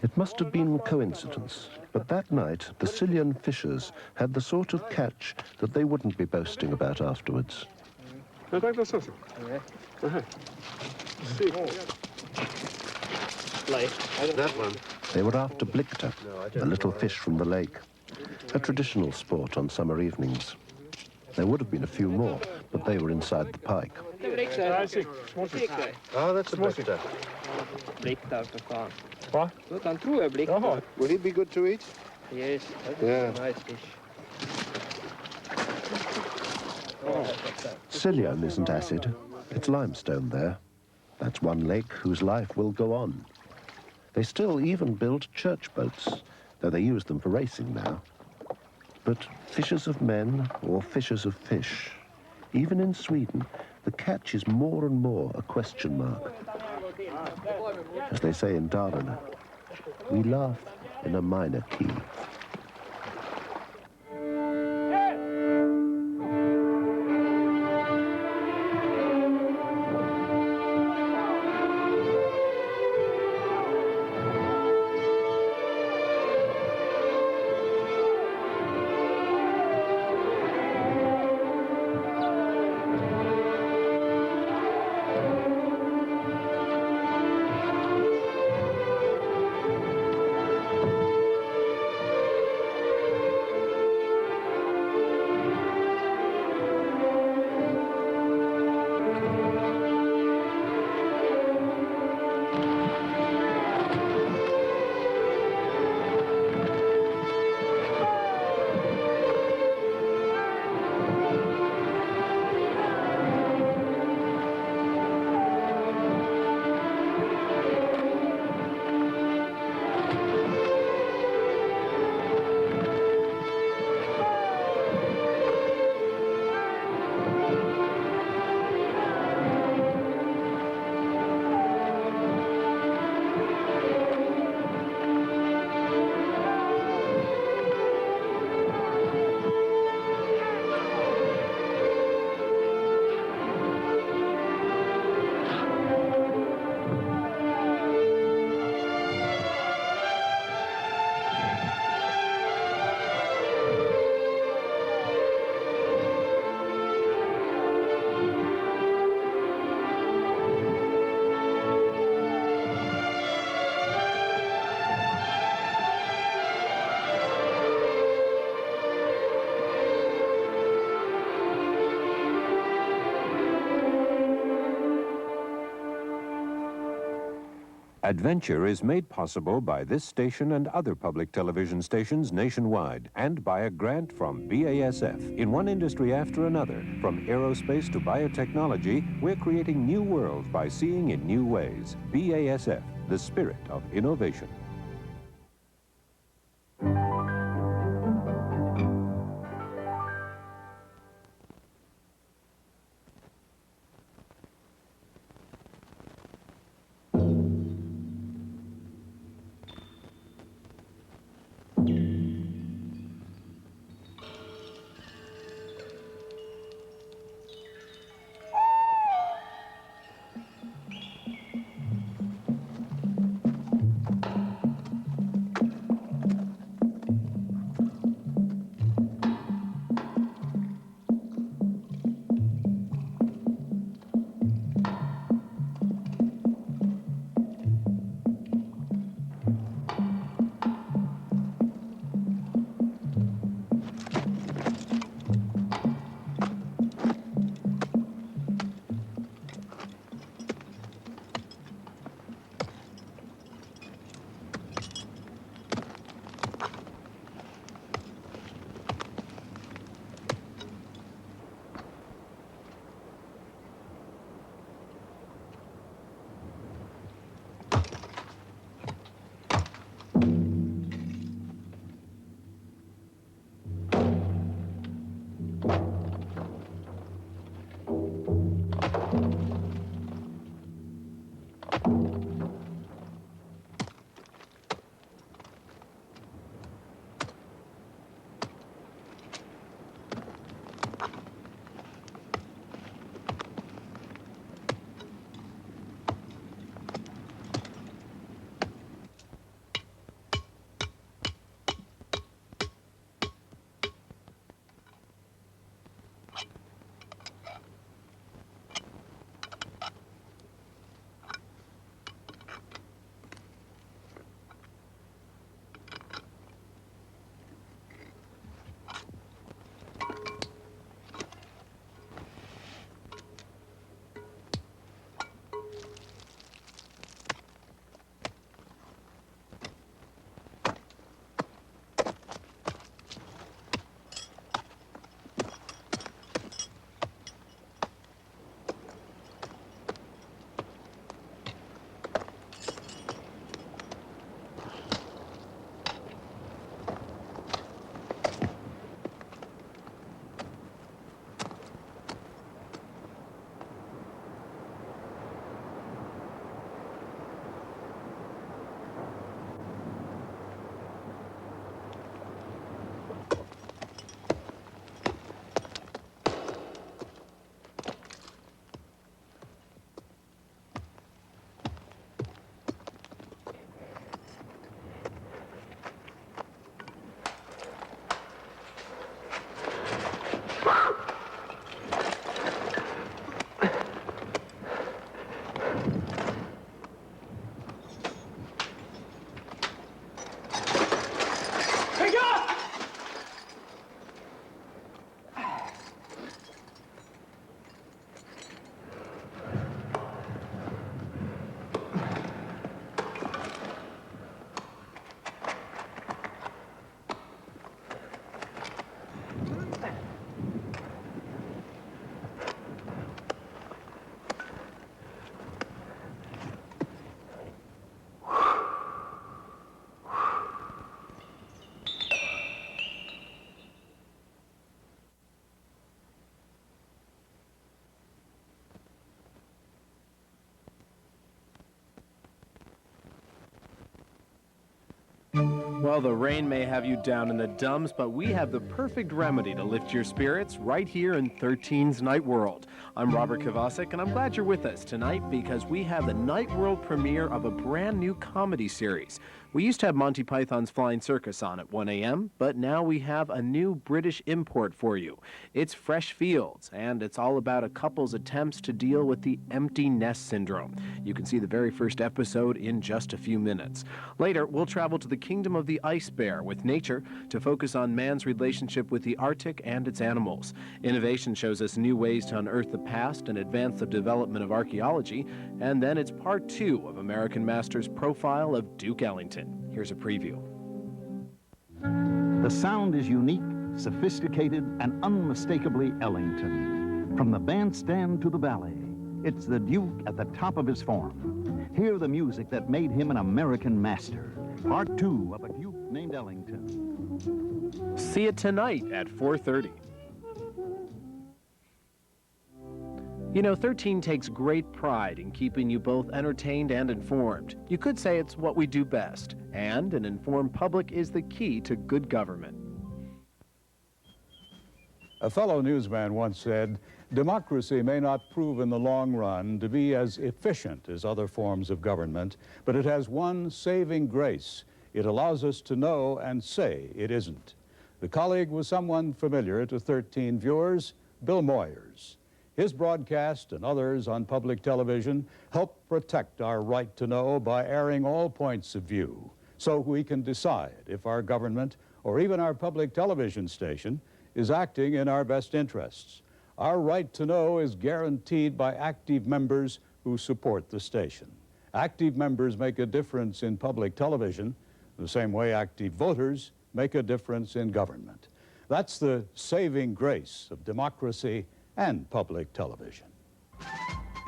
It must have been coincidence, but that night the Scillian fishers had the sort of catch that they wouldn't be boasting about afterwards. That one. They were after blikta, a little fish from the lake, a traditional sport on summer evenings. There would have been a few more, but they were inside the pike. Ah, that's a blichter. Blickar för fan. Va? Han tror jag blickar. Jaha. Will he be good to eat? Yes, that's Yeah. a nice fish. Silion isn't acid, it's limestone there. That's one lake whose life will go on. They still even build church boats, though they use them for racing now. But fishers of men or fishers of fish, even in Sweden, the catch is more and more a question mark. As they say in Dalarna, we laugh in a minor key. Adventure is made possible by this station and other public television stations nationwide, and by a grant from BASF. In one industry after another, from aerospace to biotechnology, we're creating new worlds by seeing in new ways. BASF, the spirit of innovation. Well, the rain may have you down in the dumps, but we have the perfect remedy to lift your spirits right here in 13's Night World. I'm Robert Kovacic, and I'm glad you're with us tonight because we have the Night World premiere of a brand new comedy series. We used to have Monty Python's Flying Circus on at 1 a.m., but now we have a new British import for you. It's Fresh Fields, and it's all about a couple's attempts to deal with the empty nest syndrome. You can see the very first episode in just a few minutes. Later, we'll travel to the kingdom of the ice bear with nature to focus on man's relationship with the Arctic and its animals. Innovation shows us new ways to unearth the past and advance the development of archaeology. And then it's part 2 of American Master's profile of Duke Ellington. Here's a preview. The sound is unique, sophisticated, and unmistakably Ellington. From the bandstand to the ballet, it's the Duke at the top of his form. Hear the music that made him an American master. Part 2 of A Duke Named Ellington. See it tonight at 4:30. You know, 13 takes great pride in keeping you both entertained and informed. You could say it's what we do best, and an informed public is the key to good government. A fellow newsman once said, "Democracy may not prove in the long run to be as efficient as other forms of government, but it has one saving grace. It allows us to know and say it isn't." The colleague was someone familiar to 13 viewers, Bill Moyers. His broadcast and others on public television help protect our right to know by airing all points of view, so we can decide if our government or even our public television station is acting in our best interests. Our right to know is guaranteed by active members who support the station. Active members make a difference in public television, the same way active voters make a difference in government. That's the saving grace of democracy and public television.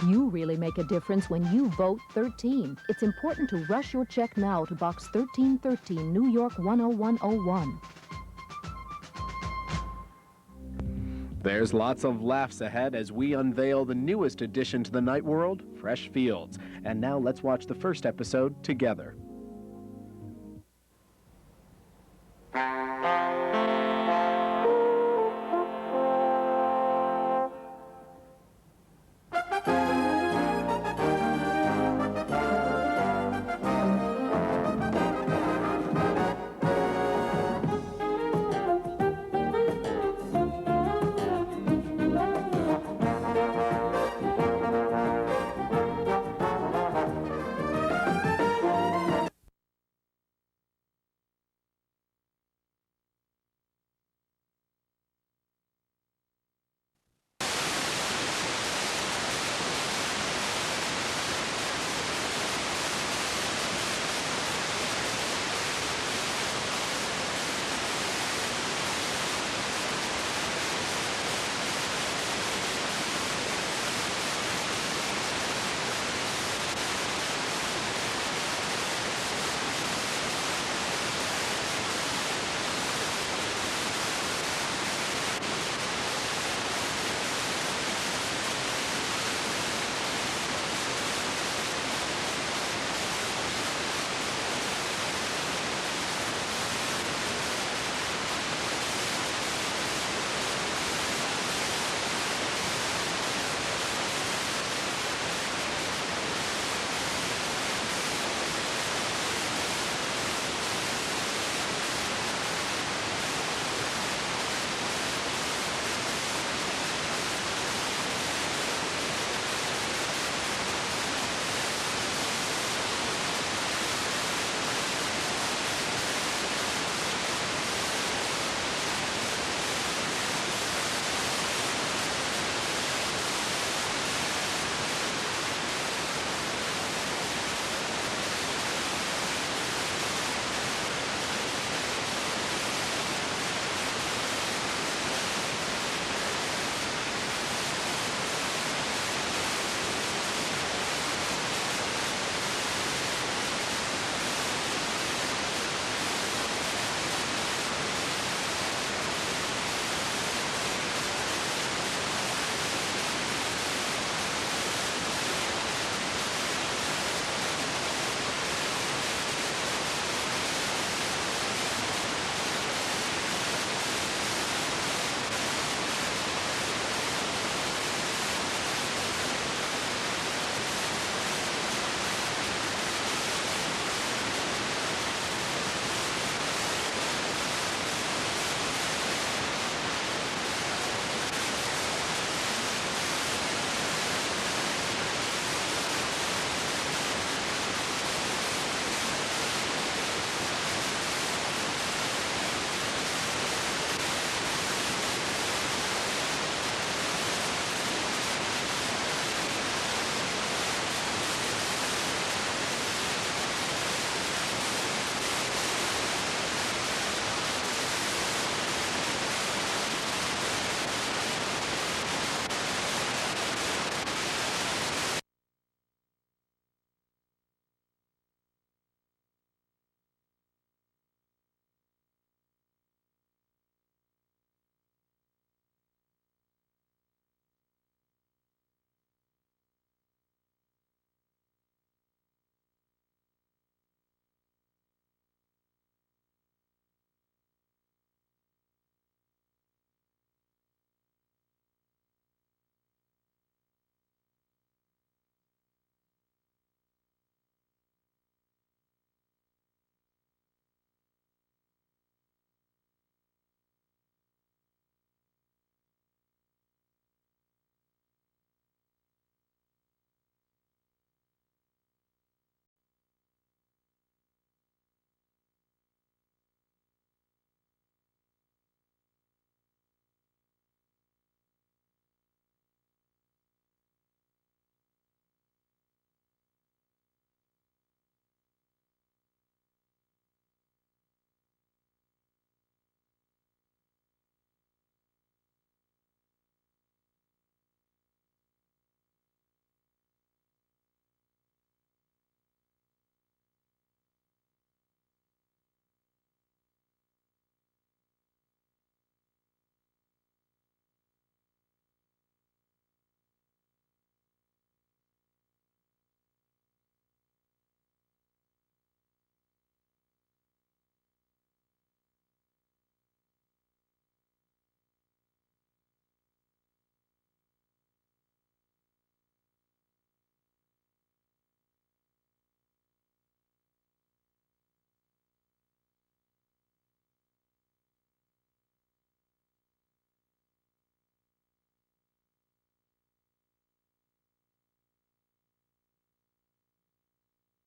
You really make a difference when you vote 13. It's important to rush your check now to Box 1313, New York 10101. There's lots of laughs ahead as we unveil the newest addition to the Night World, Fresh Fields. And now let's watch the first episode together.